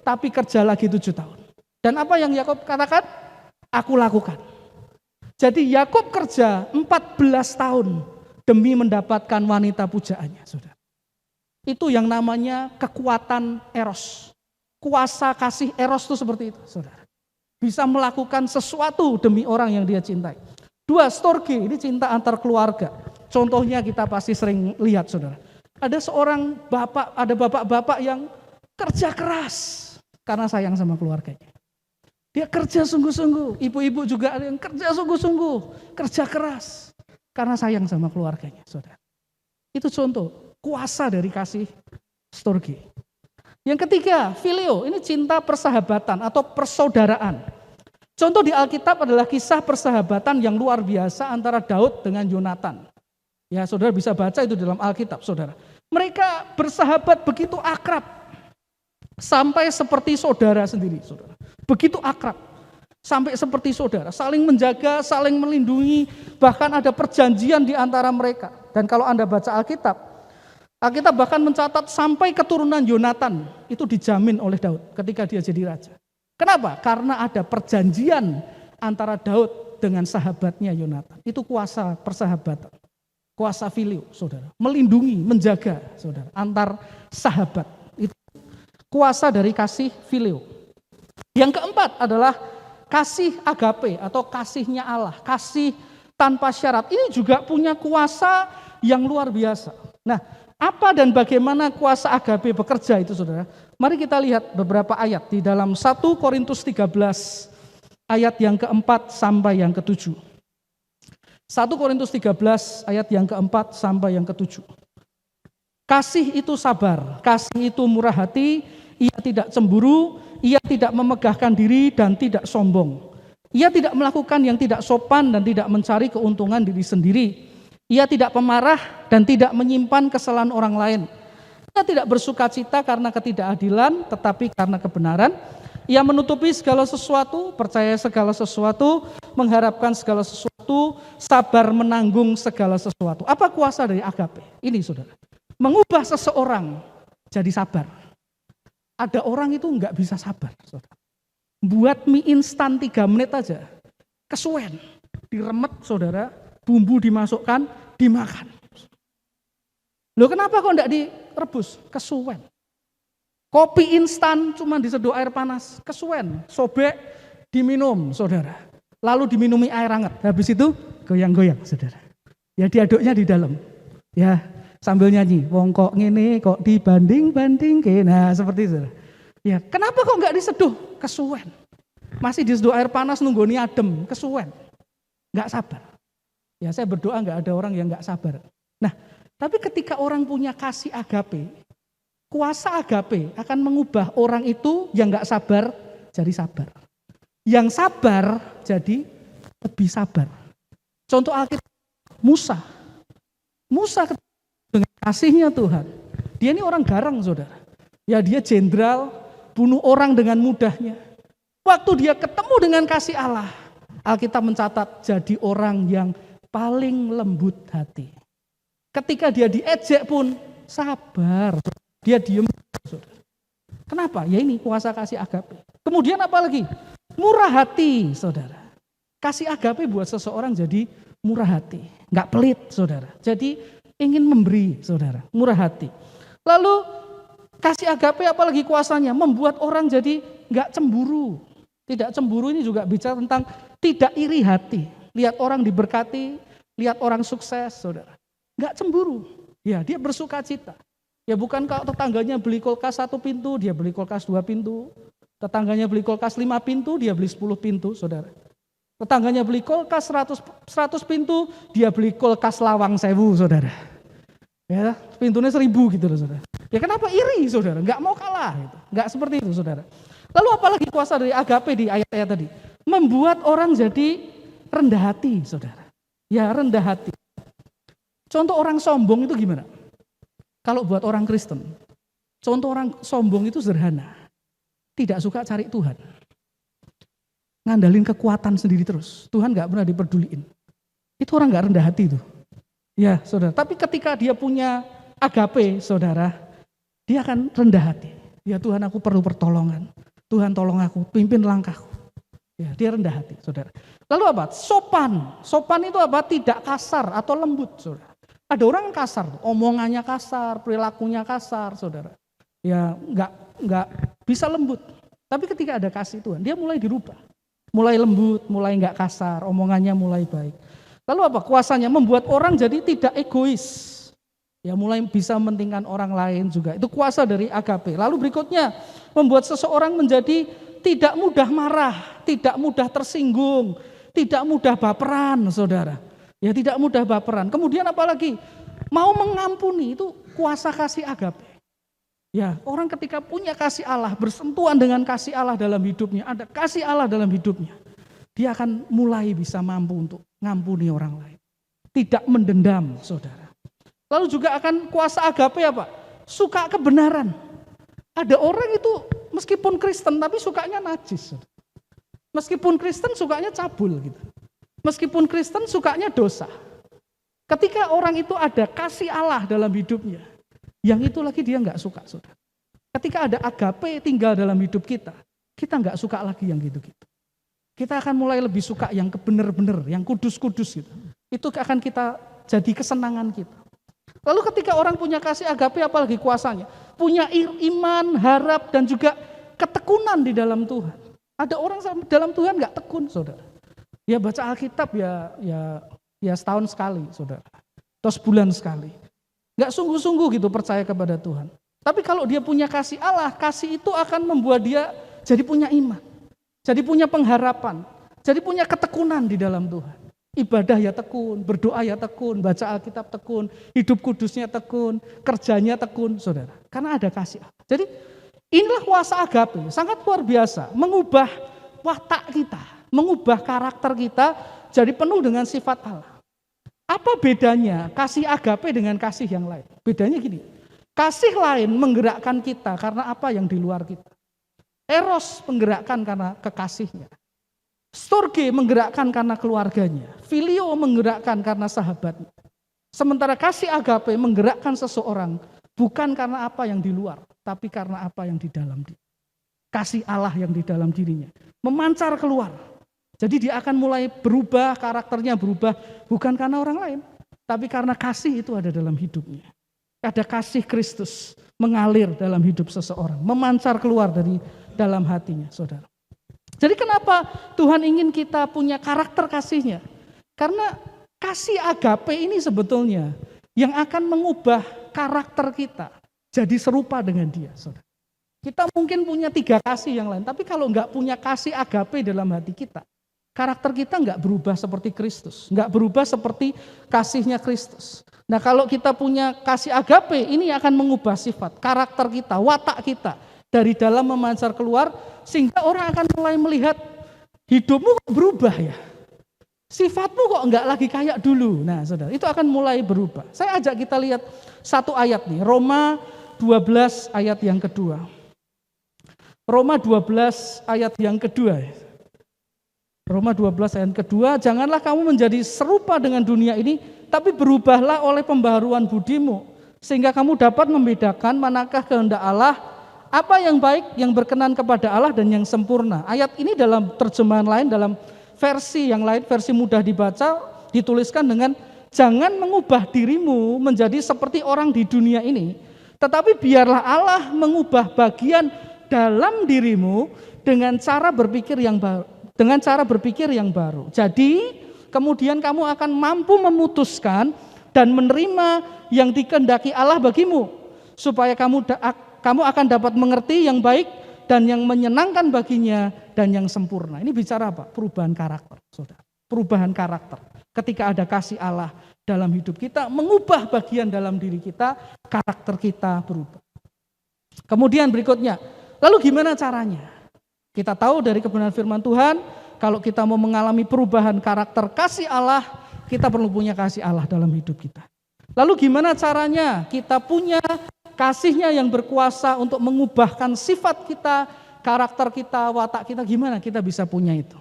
S3: Tapi kerja lagi 7 tahun. Dan apa yang Yakub katakan? Aku lakukan. Jadi Yakub kerja 14 tahun demi mendapatkan wanita pujaannya, saudara. Itu yang namanya kekuatan eros. Kuasa kasih eros itu seperti itu, saudara. Bisa melakukan sesuatu demi orang yang dia cintai. 2, storge, ini cinta antar keluarga. Contohnya kita pasti sering lihat, saudara. Ada seorang bapak, ada bapak-bapak yang kerja keras karena sayang sama keluarganya. Dia kerja sungguh-sungguh, ibu-ibu juga ada yang kerja sungguh-sungguh, kerja keras karena sayang sama keluarganya, saudara. Itu contoh kuasa dari kasih storge. Yang ketiga, phileo, ini cinta persahabatan atau persaudaraan. Contoh di Alkitab adalah kisah persahabatan yang luar biasa antara Daud dengan Yonatan. Ya, saudara bisa baca itu dalam Alkitab, saudara. Mereka bersahabat begitu akrab, sampai seperti saudara sendiri, saudara. Begitu akrab, sampai seperti saudara, saling menjaga, saling melindungi, bahkan ada perjanjian di antara mereka. Dan kalau Anda baca Alkitab bahkan mencatat sampai keturunan Yonatan itu dijamin oleh Daud ketika dia jadi raja. Kenapa? Karena ada perjanjian antara Daud dengan sahabatnya Yonatan. Itu kuasa persahabatan, kuasa phileo, saudara. Melindungi, menjaga, saudara, antar sahabat. Itu kuasa dari kasih phileo. Yang keempat adalah kasih agape atau kasihnya Allah, kasih tanpa syarat. Ini juga punya kuasa yang luar biasa. Nah, apa dan bagaimana kuasa agape bekerja itu, saudara? Mari kita lihat beberapa ayat di dalam 1 Korintus 13 ayat yang keempat sampai yang ketujuh. 1 Korintus 13 ayat yang keempat sampai yang ketujuh. Kasih itu sabar, kasih itu murah hati, ia tidak cemburu, ia tidak memegahkan diri dan tidak sombong. Ia tidak melakukan yang tidak sopan dan tidak mencari keuntungan diri sendiri. Ia tidak pemarah dan tidak menyimpan kesalahan orang lain. Ia tidak bersuka cita karena ketidakadilan, tetapi karena kebenaran. Ia menutupi segala sesuatu, percaya segala sesuatu, mengharapkan segala sesuatu, sabar menanggung segala sesuatu. Apa kuasa dari agape? Ini, saudara. Mengubah seseorang jadi sabar. Ada orang itu nggak bisa sabar, saudara. Buat mie instan 3 menit aja, kesuwen, diremet, saudara, bumbu dimasukkan, dimakan. Loh kenapa kok enggak direbus? Kesuwen. Kopi instan cuma diseduh air panas, kesuwen, sobek, diminum, saudara. Lalu diminumi air hangat, habis itu goyang-goyang, saudara. Ya diaduknya di dalam, ya sambil nyanyi, wong kok ngene kok dibanding-banding, nah seperti itu. Ya kenapa kok enggak diseduh? Kesuwen. Masih diseduh air panas nunggoni adem, kesuwen. Enggak sabar. Ya saya berdoa enggak ada orang yang enggak sabar. Nah, tapi ketika orang punya kasih agape, kuasa agape akan mengubah orang itu yang enggak sabar jadi sabar. Yang sabar jadi lebih sabar. Contoh Alkitab, Musa dengan kasihnya Tuhan, dia ini orang garang saudara. Ya dia jenderal, bunuh orang dengan mudahnya. Waktu dia ketemu dengan kasih Allah, Alkitab mencatat jadi orang yang paling lembut hati. Ketika dia diejek pun sabar, dia diem. Saudara. Kenapa? Ya ini kuasa kasih agape. Kemudian apa lagi? Murah hati, saudara. Kasih agape buat seseorang jadi murah hati, nggak pelit, saudara. Jadi ingin memberi, saudara, murah hati. Lalu kasih agape apalagi kuasanya? Membuat orang jadi nggak cemburu. Tidak cemburu ini juga bicara tentang tidak iri hati. Lihat orang diberkati, lihat orang sukses, saudara. Nggak cemburu, ya dia bersuka cita. Ya bukan kalau tetangganya beli kulkas 1 pintu, dia beli kulkas 2 pintu. Tetangganya beli kulkas 5 pintu, dia beli 10 pintu, saudara. Tetangganya beli kulkas 100 pintu, dia beli kulkas lawang 1000, saudara. Ya, pintunya 1000 gitu loh, saudara. Ya kenapa iri, saudara? Nggak mau kalah, gitu. Nggak seperti itu, saudara. Lalu apalagi kuasa dari agape di ayat-ayat tadi? Membuat orang jadi rendah hati, saudara. Ya rendah hati. Contoh orang sombong itu gimana? Kalau buat orang Kristen, contoh orang sombong itu sederhana. Tidak suka cari Tuhan. Ngandalin kekuatan sendiri terus. Tuhan gak pernah diperduliin. Itu orang gak rendah hati itu. Ya saudara, tapi ketika dia punya agape saudara, dia akan rendah hati. Ya Tuhan aku perlu pertolongan. Tuhan tolong aku, pimpin langkahku. Ya, dia rendah hati saudara. Lalu apa? Sopan. Sopan itu apa? Tidak kasar atau lembut saudara. Ada orang kasar, omongannya kasar, perilakunya kasar saudara. Ya nggak bisa lembut. Tapi ketika ada kasih Tuhan, dia mulai dirubah. Mulai lembut, mulai nggak kasar, omongannya mulai baik. Lalu apa? Kuasanya membuat orang jadi tidak egois. Ya mulai bisa mementingkan orang lain juga. Itu kuasa dari agape. Lalu berikutnya, membuat seseorang menjadi tidak mudah marah, tidak mudah tersinggung, tidak mudah baperan, saudara. Ya tidak mudah baperan. Kemudian apalagi? Mau mengampuni, itu kuasa kasih agape. Ya, orang ketika punya kasih Allah, bersentuhan dengan kasih Allah dalam hidupnya, ada kasih Allah dalam hidupnya, dia akan mulai bisa mampu untuk ngampuni orang lain. Tidak mendendam, saudara. Lalu juga akan kuasa agape apa? Suka kebenaran. Ada orang itu meskipun Kristen tapi sukanya najis. Saudara. Meskipun Kristen sukanya cabul gitu. Meskipun Kristen sukanya dosa. Ketika orang itu ada kasih Allah dalam hidupnya, yang itu lagi dia nggak suka, saudara. Ketika ada agape tinggal dalam hidup kita nggak suka lagi yang gitu-gitu. Kita akan mulai lebih suka yang benar-benar, yang kudus-kudus gitu. Itu akan kita jadi kesenangan kita. Lalu ketika orang punya kasih agape apalagi kuasanya? Punya iman, harap dan juga ketekunan di dalam Tuhan. Ada orang dalam Tuhan nggak tekun, saudara. Ya baca Alkitab ya setahun sekali, saudara. Atau sebulan sekali. Nggak sungguh-sungguh gitu percaya kepada Tuhan. Tapi kalau dia punya kasih Allah, kasih itu akan membuat dia jadi punya iman. Jadi punya pengharapan. Jadi punya ketekunan di dalam Tuhan. Ibadah ya tekun, berdoa ya tekun, baca Alkitab tekun, hidup kudusnya tekun, kerjanya tekun, saudara. Karena ada kasih Allah. Jadi inilah kuasa agape, sangat luar biasa. Mengubah watak kita, mengubah karakter kita jadi penuh dengan sifat Allah. Apa bedanya kasih agape dengan kasih yang lain? Bedanya gini, kasih lain menggerakkan kita karena apa yang di luar kita. Eros menggerakkan karena kekasihnya. Storge menggerakkan karena keluarganya. Filio menggerakkan karena sahabatnya. Sementara kasih agape menggerakkan seseorang bukan karena apa yang di luar, tapi karena apa yang di dalam diri. Kasih Allah yang di dalam dirinya. Memancar keluar. Jadi dia akan mulai berubah, karakternya berubah bukan karena orang lain, tapi karena kasih itu ada dalam hidupnya. ada kasih Kristus mengalir dalam hidup seseorang, memancar keluar dari dalam hatinya, saudara. Jadi kenapa Tuhan ingin kita punya karakter kasihnya? Karena kasih agape ini sebetulnya yang akan mengubah karakter kita jadi serupa dengan dia, saudara. Kita mungkin punya 3 kasih yang lain, tapi kalau nggak punya kasih agape dalam hati kita, karakter kita nggak berubah seperti Kristus, nggak berubah seperti kasihnya Kristus. Nah kalau kita punya kasih agape, ini akan mengubah sifat, karakter kita, watak kita dari dalam memancar keluar, sehingga orang akan mulai melihat hidupmu kok berubah ya, sifatmu kok nggak lagi kayak dulu. Nah saudara, itu akan mulai berubah. Saya ajak kita lihat satu ayat nih, Roma 12 ayat yang kedua. Roma 12 ayat yang kedua. Roma 12 ayat kedua, janganlah kamu menjadi serupa dengan dunia ini, tapi berubahlah oleh pembaharuan budimu, sehingga kamu dapat membedakan manakah kehendak Allah, apa yang baik, yang berkenan kepada Allah dan yang sempurna. Ayat ini dalam terjemahan lain, dalam versi yang lain, versi mudah dibaca, dituliskan dengan jangan mengubah dirimu menjadi seperti orang di dunia ini, tetapi biarlah Allah mengubah bagian dalam dirimu dengan cara berpikir yang baru. Jadi kemudian kamu akan mampu memutuskan dan menerima yang dikehendaki Allah bagimu, supaya kamu akan dapat mengerti yang baik dan yang menyenangkan baginya dan yang sempurna. Ini bicara apa? Perubahan karakter, saudara. Perubahan karakter. Ketika ada kasih Allah dalam hidup kita, mengubah bagian dalam diri kita, karakter kita berubah. Kemudian berikutnya, lalu gimana caranya? Kita tahu dari kebenaran firman Tuhan, kalau kita mau mengalami perubahan karakter kasih Allah, kita perlu punya kasih Allah dalam hidup kita. Lalu gimana caranya kita punya kasihnya yang berkuasa untuk mengubahkan sifat kita, karakter kita, watak kita, gimana kita bisa punya itu?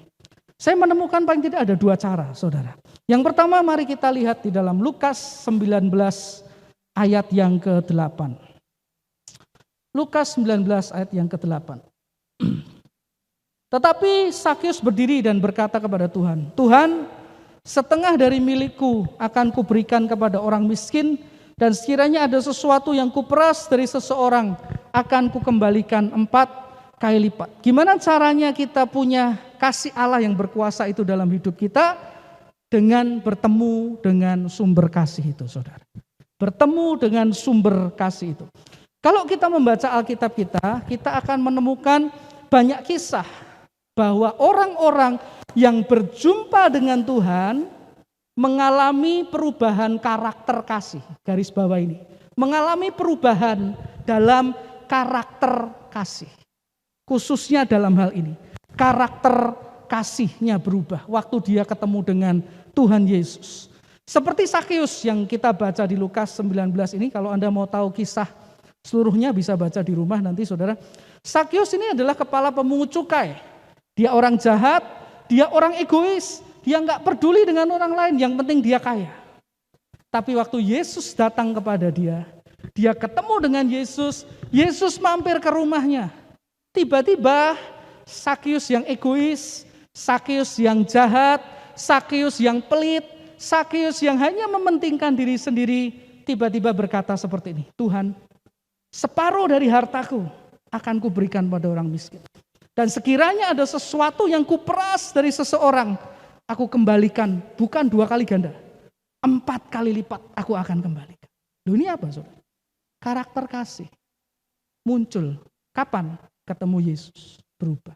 S3: Saya menemukan paling tidak ada 2 cara, saudara. Yang pertama, mari kita lihat di dalam Lukas 19 ayat yang ke-8. Lukas 19 ayat yang ke-8. Tetapi Sakyus berdiri dan berkata kepada Tuhan, Tuhan, setengah dari milikku akan kuberikan kepada orang miskin, dan sekiranya ada sesuatu yang kuperas dari seseorang, akan kukembalikan 4 kali lipat. Gimana caranya kita punya kasih Allah yang berkuasa itu dalam hidup kita? Dengan bertemu dengan sumber kasih itu, saudara. Bertemu dengan sumber kasih itu. Kalau kita membaca Alkitab kita akan menemukan banyak kisah bahwa orang-orang yang berjumpa dengan Tuhan mengalami perubahan karakter kasih. Garis bawah ini. Mengalami perubahan dalam karakter kasih. Khususnya dalam hal ini. Karakter kasihnya berubah waktu dia ketemu dengan Tuhan Yesus. Seperti Sakyus yang kita baca di Lukas 19 ini, kalau Anda mau tahu kisah seluruhnya bisa baca di rumah nanti, saudara. Sakyus ini adalah kepala pemungut cukai. Dia orang jahat, dia orang egois, dia nggak peduli dengan orang lain, yang penting dia kaya. Tapi waktu Yesus datang kepada dia ketemu dengan Yesus, Yesus mampir ke rumahnya. Tiba-tiba Sakyus yang egois, Sakyus yang jahat, Sakyus yang pelit, Sakyus yang hanya mementingkan diri sendiri, tiba-tiba berkata seperti ini, Tuhan, separuh dari hartaku akan kuberikan pada orang miskin. Dan sekiranya ada sesuatu yang kuperas dari seseorang, aku kembalikan, bukan 2 kali ganda, 4 kali lipat aku akan kembalikan. Loh, ini apa, saudara? Karakter kasih muncul. Kapan? Ketemu Yesus, berubah.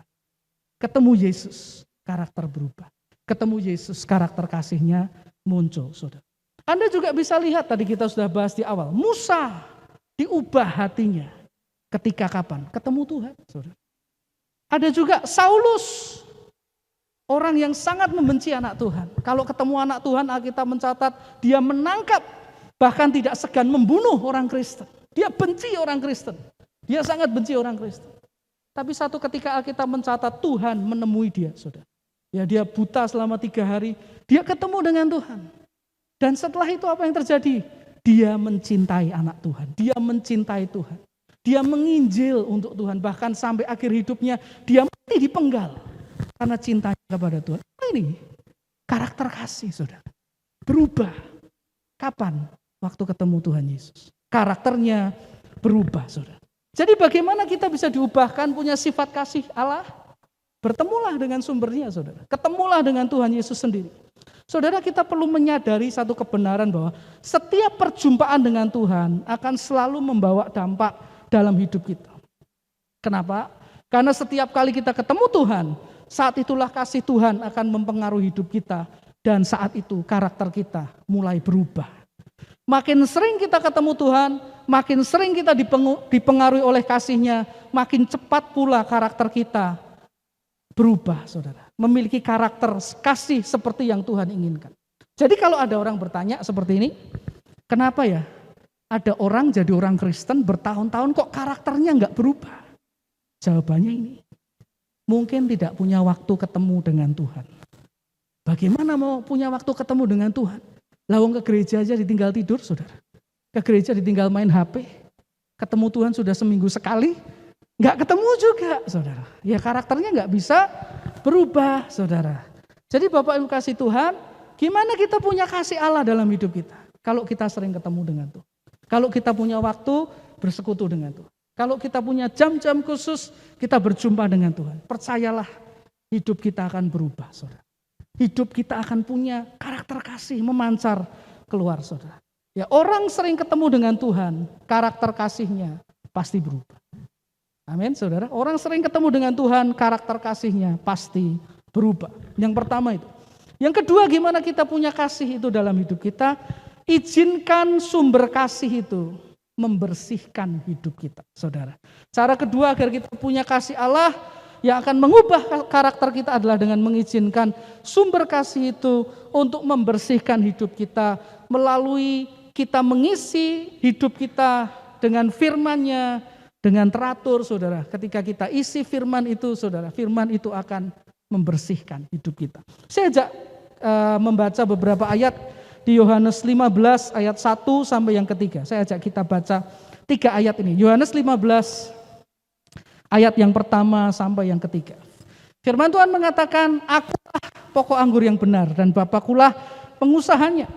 S3: Ketemu Yesus, karakter berubah. Ketemu Yesus, karakter kasihnya muncul, saudara. Anda juga bisa lihat, tadi kita sudah bahas di awal, Musa diubah hatinya. Ketika kapan? Ketemu Tuhan, saudara. Ada juga Saulus, orang yang sangat membenci anak Tuhan. Kalau ketemu anak Tuhan, Alkitab mencatat dia menangkap, bahkan tidak segan membunuh orang Kristen. Dia benci orang Kristen. Dia sangat benci orang Kristen. Tapi satu ketika Alkitab mencatat Tuhan menemui dia, saudara. Ya, dia buta selama 3 hari, dia ketemu dengan Tuhan. Dan setelah itu apa yang terjadi? Dia mencintai anak Tuhan, dia mencintai Tuhan. Dia menginjil untuk Tuhan, bahkan sampai akhir hidupnya dia mati dipenggal karena cintanya kepada Tuhan. Ini karakter kasih, saudara. Berubah. Kapan? Waktu ketemu Tuhan Yesus. karakternya berubah, saudara. Jadi bagaimana kita bisa diubahkan punya sifat kasih Allah? Bertemulah dengan sumbernya, saudara. Ketemulah dengan Tuhan Yesus sendiri. Saudara, kita perlu menyadari satu kebenaran bahwa setiap perjumpaan dengan Tuhan akan selalu membawa dampak dalam hidup kita. Kenapa? Karena setiap kali kita ketemu Tuhan, saat itulah kasih Tuhan akan mempengaruhi hidup kita. Dan saat itu karakter kita mulai berubah. Makin sering kita ketemu Tuhan, makin sering kita dipengaruhi oleh kasih-Nya, makin cepat pula karakter kita berubah, saudara. Memiliki karakter kasih seperti yang Tuhan inginkan. Jadi kalau ada orang bertanya seperti ini, kenapa ya ada orang jadi orang Kristen bertahun-tahun kok karakternya enggak berubah? Jawabannya ini, mungkin tidak punya waktu ketemu dengan Tuhan. Bagaimana mau punya waktu ketemu dengan Tuhan? Lawang ke gereja aja ditinggal tidur, saudara. Ke gereja ditinggal main HP. Ketemu Tuhan sudah seminggu sekali, nggak ketemu juga, saudara. Ya karakternya nggak bisa berubah, saudara. Jadi Bapak Ibu kasih Tuhan, gimana kita punya kasih Allah dalam hidup kita? Kalau kita sering ketemu dengan Tuhan. Kalau kita punya waktu bersekutu dengan Tuhan. Kalau kita punya jam-jam khusus, kita berjumpa dengan Tuhan. Percayalah, hidup kita akan berubah, saudara. Hidup kita akan punya karakter kasih memancar keluar, saudara. Ya, orang sering ketemu dengan Tuhan, karakter kasih-Nya pasti berubah. Amin, saudara. Orang sering ketemu dengan Tuhan, karakter kasih-Nya pasti berubah. Yang pertama itu. Yang kedua, gimana kita punya kasih itu dalam hidup kita? Izinkan sumber kasih itu membersihkan hidup kita, saudara. Cara kedua agar kita punya kasih Allah yang akan mengubah karakter kita adalah dengan mengizinkan sumber kasih itu untuk membersihkan hidup kita melalui kita mengisi hidup kita dengan firman-Nya, dengan teratur, saudara. Ketika kita isi firman itu, saudara, firman itu akan membersihkan hidup kita. Saya ajak membaca beberapa ayat di Yohanes 15 ayat 1 sampai yang ketiga. Saya ajak kita baca 3 ayat ini. Yohanes 15 ayat yang pertama sampai yang ketiga. Firman Tuhan mengatakan, akulah pokok anggur yang benar dan Bapakulah pengusahanya.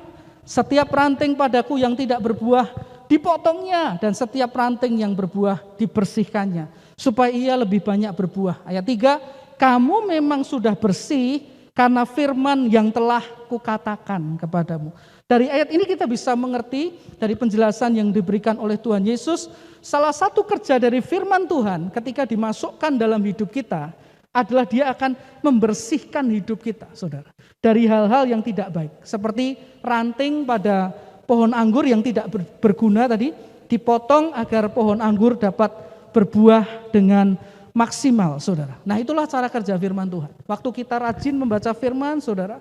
S3: Setiap ranting padaku yang tidak berbuah dipotongnya dan setiap ranting yang berbuah dibersihkannya supaya ia lebih banyak berbuah. Ayat 3, kamu memang sudah bersih karena firman yang telah kukatakan kepadamu. Dari ayat ini kita bisa mengerti dari penjelasan yang diberikan oleh Tuhan Yesus, salah satu kerja dari firman Tuhan ketika dimasukkan dalam hidup kita adalah dia akan membersihkan hidup kita, saudara. Dari hal-hal yang tidak baik. Seperti ranting pada pohon anggur yang tidak berguna tadi, dipotong agar pohon anggur dapat berbuah dengan maksimal, saudara. Nah, itulah cara kerja firman Tuhan. Waktu kita rajin membaca firman, saudara,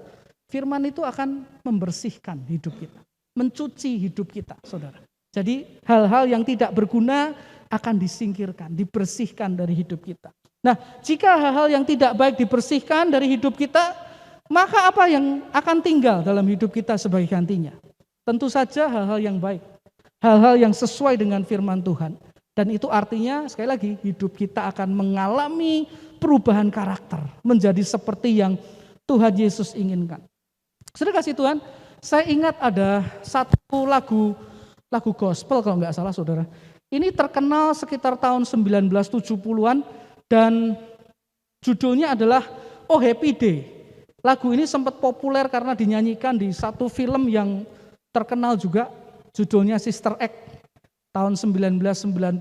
S3: firman itu akan membersihkan hidup kita, mencuci hidup kita, saudara. Jadi hal-hal yang tidak berguna akan disingkirkan, dibersihkan dari hidup kita. Nah, jika hal-hal yang tidak baik dibersihkan dari hidup kita, maka apa yang akan tinggal dalam hidup kita sebagai gantinya? Tentu saja hal-hal yang baik, hal-hal yang sesuai dengan firman Tuhan. Dan itu artinya sekali lagi hidup kita akan mengalami perubahan karakter, menjadi seperti yang Tuhan Yesus inginkan. Sudah kasih Tuhan, saya ingat ada satu lagu gospel kalau nggak salah, saudara. Ini terkenal sekitar tahun 1970-an dan judulnya adalah Oh Happy Day. Lagu ini sempat populer karena dinyanyikan di satu film yang terkenal juga, judulnya Sister Act tahun 1992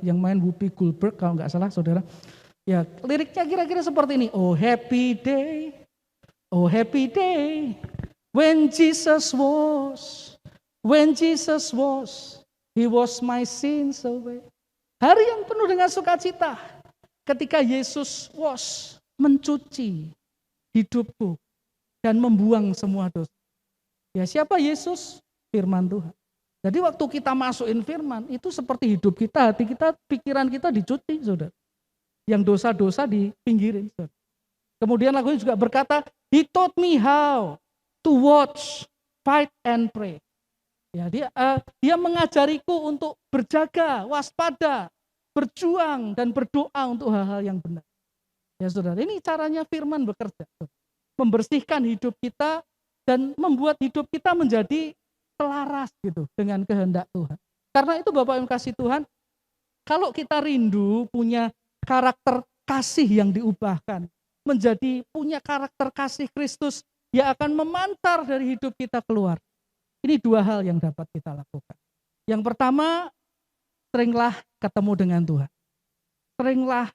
S3: yang main Whoopi Goldberg kalau nggak salah, saudara. Ya, liriknya kira-kira seperti ini. Oh happy day, when Jesus was, He was my sins away. Hari yang penuh dengan sukacita, ketika Yesus mencuci hidupku dan membuang semua dosa. Ya, siapa Yesus? Firman Tuhan. Jadi waktu kita masukin firman, itu seperti hidup kita, hati kita, pikiran kita dicuci, saudara. Yang dosa-dosa dipinggirin, saudara. Kemudian lagunya juga berkata, He taught me how to watch, fight and pray. Ya, dia mengajariku untuk berjaga, waspada, berjuang dan berdoa untuk hal-hal yang benar. Ya saudara, ini caranya firman bekerja. Membersihkan hidup kita dan membuat hidup kita menjadi selaras gitu dengan kehendak Tuhan. Karena itu Bapak yang kasih Tuhan, kalau kita rindu punya karakter kasih yang diubahkan, menjadi punya karakter kasih Kristus yang akan memancar dari hidup kita keluar. Ini dua hal yang dapat kita lakukan. Yang pertama, seringlah ketemu dengan Tuhan. Seringlah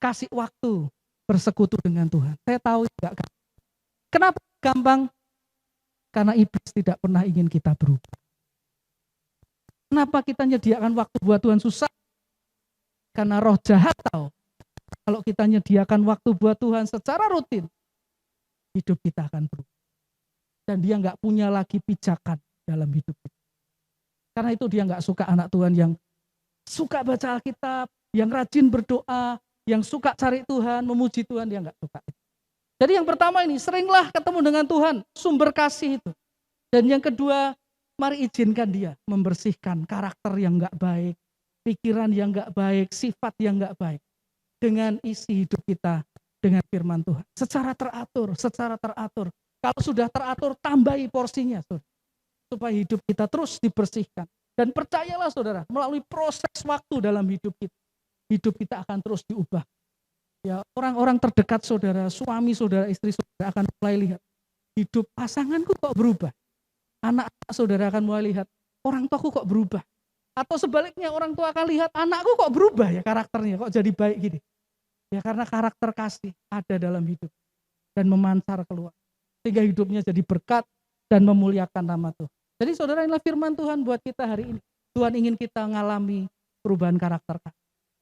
S3: kasih waktu bersekutu dengan Tuhan. Saya tahu tidak gampang. Kenapa gampang? Karena iblis tidak pernah ingin kita berubah. Kenapa kita menyediakan waktu buat Tuhan susah? Karena roh jahat tahu. Kalau kita menyediakan waktu buat Tuhan secara rutin, hidup kita akan berubah. Dan dia nggak punya lagi pijakan dalam hidup kita. Karena itu dia nggak suka anak Tuhan yang suka baca Alkitab, yang rajin berdoa, yang suka cari Tuhan, memuji Tuhan, dia nggak suka. Jadi yang pertama ini, seringlah ketemu dengan Tuhan, sumber kasih itu. Dan yang kedua, mari izinkan dia membersihkan karakter yang nggak baik, pikiran yang nggak baik, sifat yang nggak baik. Dengan isi hidup kita dengan firman Tuhan. Secara teratur. Kalau sudah teratur, tambahi porsinya, saudara. Supaya hidup kita terus dibersihkan. Dan percayalah saudara, melalui proses waktu dalam hidup kita akan terus diubah. Ya, orang-orang terdekat saudara, suami saudara, istri saudara akan mulai lihat, hidup pasanganku kok berubah. Anak-anak saudara akan mulai lihat, orang tuaku kok berubah. Atau sebaliknya orang tua akan lihat, anakku kok berubah ya karakternya, kok jadi baik gini. Ya karena karakter kasih ada dalam hidup dan memancar keluar. Sehingga hidupnya jadi berkat dan memuliakan nama Tuhan. Jadi saudara, inilah firman Tuhan buat kita hari ini. Tuhan ingin kita mengalami perubahan karakter.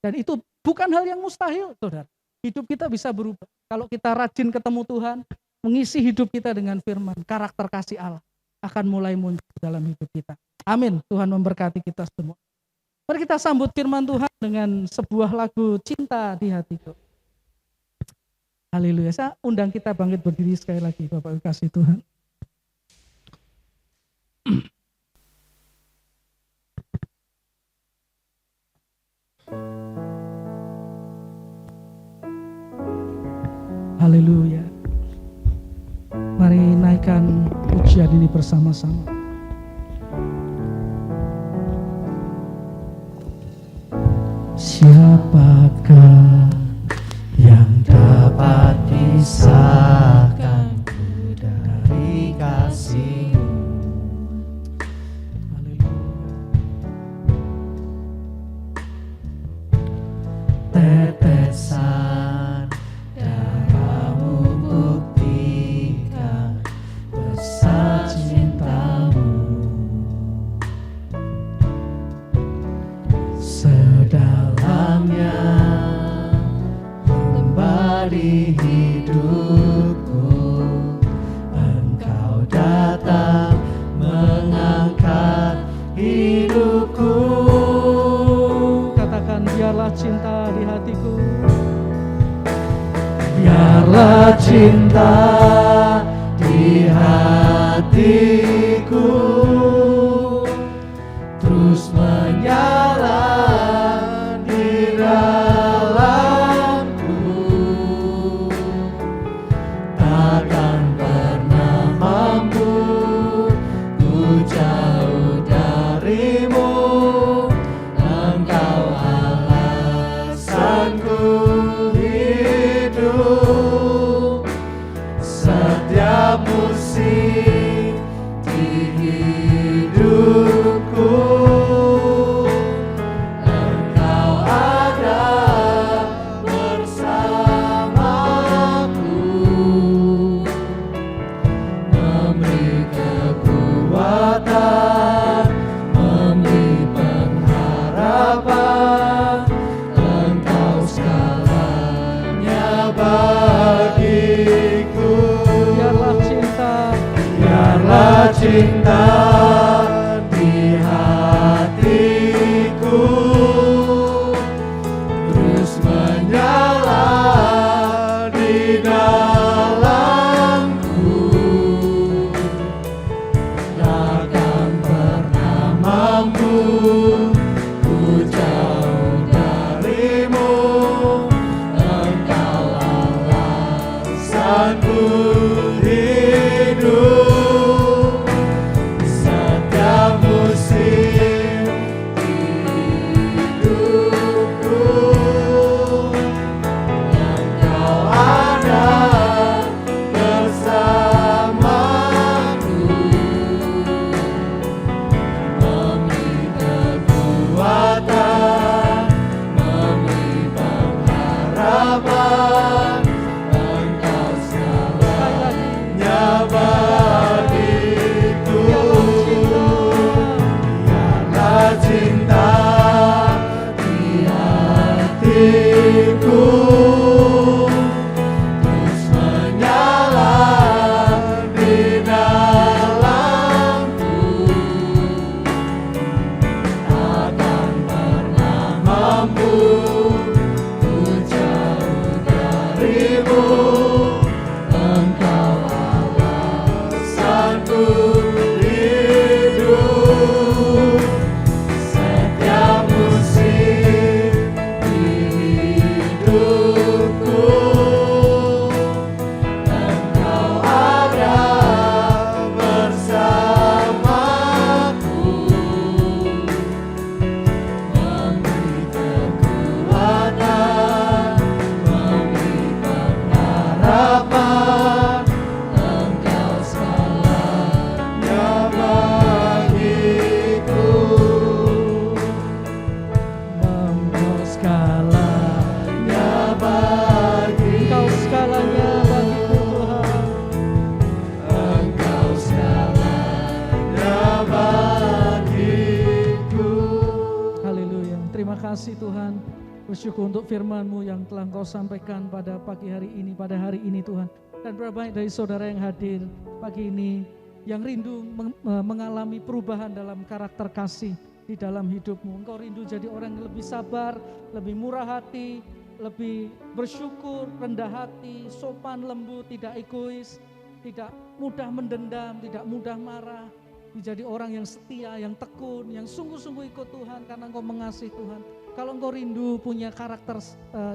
S3: Dan itu bukan hal yang mustahil, saudara. Hidup kita bisa berubah. Kalau kita rajin ketemu Tuhan, mengisi hidup kita dengan firman, karakter kasih Allah akan mulai muncul dalam hidup kita. Amin. Tuhan memberkati kita semua. Mari kita sambut firman Tuhan dengan sebuah lagu Cinta di Hatiku. Haleluya. Saya undang kita bangkit berdiri sekali lagi, Bapak kasih Tuhan. Haleluya. Mari naikkan pujian ini bersama-sama. Siapakah yang dapat
S2: pisahkanku dari kasih-Mu? Tetesan darah-Mu buktikan besar cinta-Mu. Sedalamnya di hidupku, Engkau datang mengangkat hidupku.
S3: Katakan, biarlah cinta di hatiku.
S2: Biarlah cinta di hatiku terus menyala di takkan pernah mampu ku jauh darimu. Engkau alasanku hidup setiap musim di hidupku. Engkau ada bersamaku, memberi kekuatan, memberi pengharapan. Engkau segalanya bagiku. Biarlah cinta di hatiku terus menyala di dalamku. Takkan pernah mampu ku jauh darimu. Engkau alasanku hidup setiap musim
S3: kasih Tuhan. Bersyukur untuk firman-Mu yang telah Engkau sampaikan pada pagi hari ini, pada hari ini Tuhan. Dan berapa banyak dari saudara yang hadir pagi ini yang rindu mengalami perubahan dalam karakter kasih di dalam hidupmu. Engkau rindu jadi orang yang lebih sabar, lebih murah hati, lebih bersyukur, rendah hati, sopan lembut, tidak egois, tidak mudah mendendam, tidak mudah marah. Menjadi orang yang setia, yang tekun, yang sungguh-sungguh ikut Tuhan karena engkau mengasihi Tuhan. Kalau engkau rindu punya karakter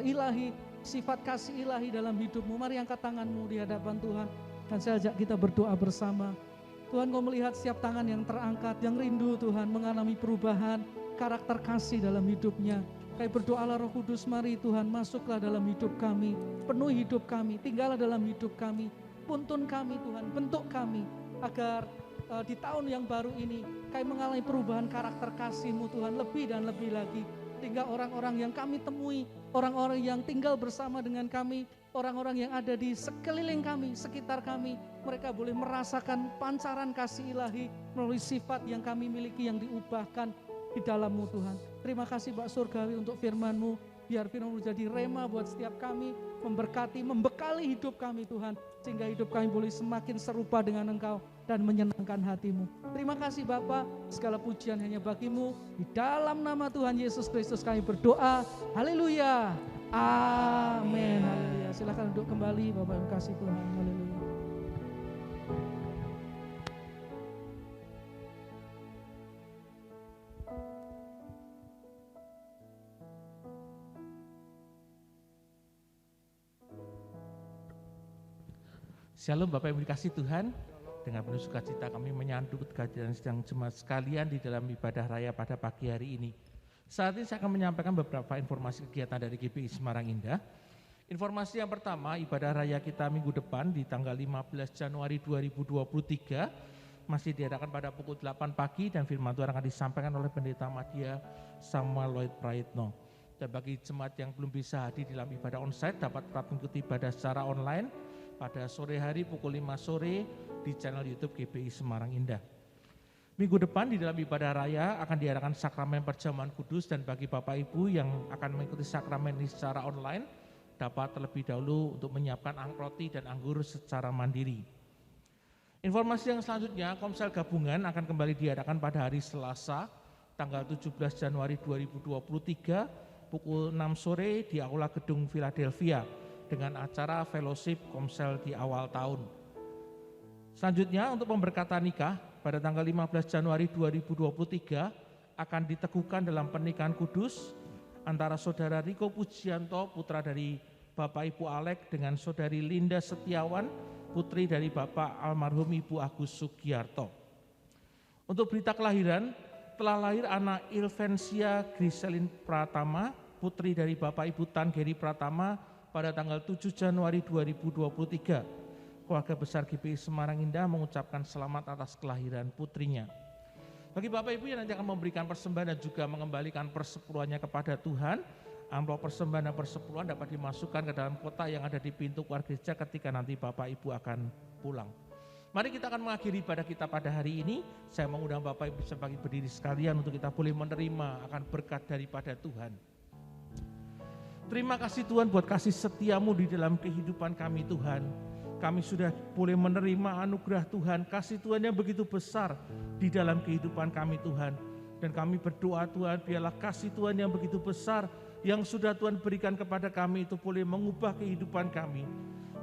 S3: ilahi, sifat kasih ilahi dalam hidupmu, mari angkat tanganmu di hadapan Tuhan. Dan saya ajak kita berdoa bersama. Tuhan, engkau melihat setiap tangan yang terangkat, yang rindu Tuhan mengalami perubahan karakter kasih dalam hidupnya. Kami berdoalah Roh Kudus, mari Tuhan masuklah dalam hidup kami, penuhi hidup kami, tinggallah dalam hidup kami, tuntun kami Tuhan, bentuk kami agar di tahun yang baru ini kami mengalami perubahan karakter kasih-Mu Tuhan lebih dan lebih lagi. Sehingga orang-orang yang kami temui, orang-orang yang tinggal bersama dengan kami, orang-orang yang ada di sekeliling kami, sekitar kami, mereka boleh merasakan pancaran kasih ilahi melalui sifat yang kami miliki yang diubahkan di dalam-Mu Tuhan. Terima kasih Pak Surgawi untuk firman-Mu. Biar firman-Mu jadi rema buat setiap kami, memberkati, membekali hidup kami Tuhan. Sehingga hidup kami boleh semakin serupa dengan Engkau dan menyenangkan hati-Mu. Terima kasih Bapa, segala pujian hanya bagi-Mu. Di dalam nama Tuhan Yesus Kristus kami berdoa. Haleluya. Amin. Haleluya. Silakan duduk kembali Bapak yang kasih Tuhan. Haleluya.
S4: Shalom Bapak Ibu dikasih Tuhan, dengan penuh sukacita kami menyambut kehadiran sedang jemaat sekalian di dalam ibadah raya pada pagi hari ini. Saat ini saya akan menyampaikan beberapa informasi kegiatan dari GPI Semarang Indah. Informasi yang pertama, ibadah raya kita minggu depan di tanggal 15 Januari 2023 masih diadakan pada pukul 8 pagi dan firman Tuhan akan disampaikan oleh Pendeta Madya Samuel Lloyd Praitno. Dan bagi jemaat yang belum bisa hadir dalam ibadah onsite dapat tetap mengikuti ibadah secara online pada sore hari pukul 5 sore di channel YouTube GPI Semarang Indah. Minggu depan di dalam ibadah raya akan diadakan sakramen perjamuan kudus dan bagi Bapak Ibu yang akan mengikuti sakramen ini secara online dapat terlebih dahulu untuk menyiapkan roti dan anggur secara mandiri. Informasi yang selanjutnya, Komsel Gabungan akan kembali diadakan pada hari Selasa tanggal 17 Januari 2023 pukul 6 sore di Aula Gedung Philadelphia dengan acara fellowship Komsel di awal tahun. Selanjutnya untuk pemberkatan nikah pada tanggal 15 Januari 2023 akan diteguhkan dalam pernikahan kudus antara Saudara Riko Pujianto, putra dari Bapak Ibu Alek dengan Saudari Linda Setiawan, putri dari Bapak almarhum Ibu Agus Sugiarto. Untuk berita kelahiran, telah lahir anak Ilvensia Griselin Pratama, putri dari Bapak Ibu Tan Geri Pratama pada tanggal 7 Januari 2023. Keluarga besar GPI Semarang Indah mengucapkan selamat atas kelahiran putrinya. Bagi Bapak Ibu yang nanti akan memberikan persembahan dan juga mengembalikan persepuluhannya kepada Tuhan, amplop persembahan dan persepuluhan dapat dimasukkan ke dalam kotak yang ada di pintu keluar gereja ketika nanti Bapak Ibu akan pulang. Mari kita akan mengakhiri ibadah kita pada hari ini. Saya mengundang Bapak Ibu sebagai berdiri sekalian untuk kita boleh menerima akan berkat daripada Tuhan. Terima kasih Tuhan buat kasih setiamu di dalam kehidupan kami Tuhan. Kami sudah boleh menerima anugerah Tuhan, kasih Tuhan yang begitu besar di dalam kehidupan kami Tuhan. Dan kami berdoa Tuhan, biarlah kasih Tuhan yang begitu besar yang sudah Tuhan berikan kepada kami itu boleh mengubah kehidupan kami,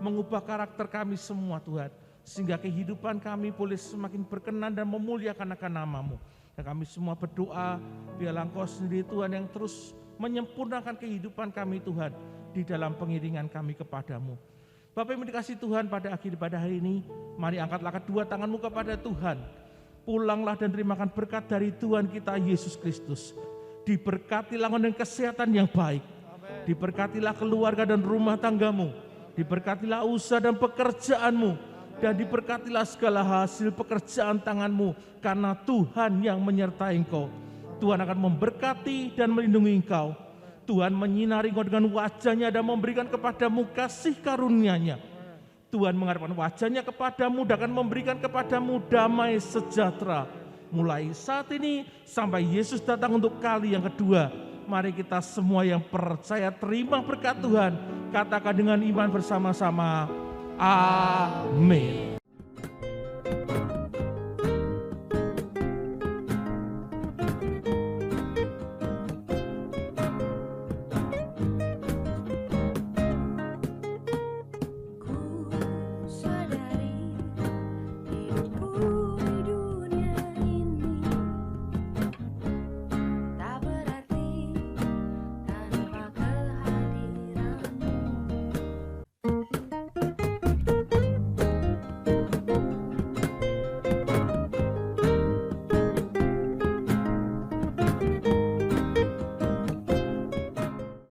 S4: mengubah karakter kami semua Tuhan. Sehingga kehidupan kami boleh semakin berkenan dan memuliakan akan nama-Mu. Dan kami semua berdoa, biarlah Engkau sendiri Tuhan yang terus menyempurnakan kehidupan kami Tuhan di dalam pengiringan kami kepadamu. Bapak yang dikasihi Tuhan, pada akhir ibadah hari ini, mari angkatlah kedua tanganmu kepada Tuhan. Pulanglah dan terimakan berkat dari Tuhan kita Yesus Kristus. Diberkatilah dengan kesehatan yang baik. Diberkatilah keluarga dan rumah tanggamu. Diberkatilah usaha dan pekerjaanmu. Dan diberkatilah segala hasil pekerjaan tanganmu. Karena Tuhan yang menyertai engkau. Tuhan akan memberkati dan melindungi engkau. Tuhan menyinari engkau dengan wajah-Nya dan memberikan kepadamu kasih karunia-Nya. Tuhan menghadapkan wajah-Nya kepadamu dan akan memberikan kepadamu damai sejahtera. Mulai saat ini sampai Yesus datang untuk kali yang kedua. Mari kita semua yang percaya terima berkat Tuhan. Katakan dengan iman bersama-sama. Amin.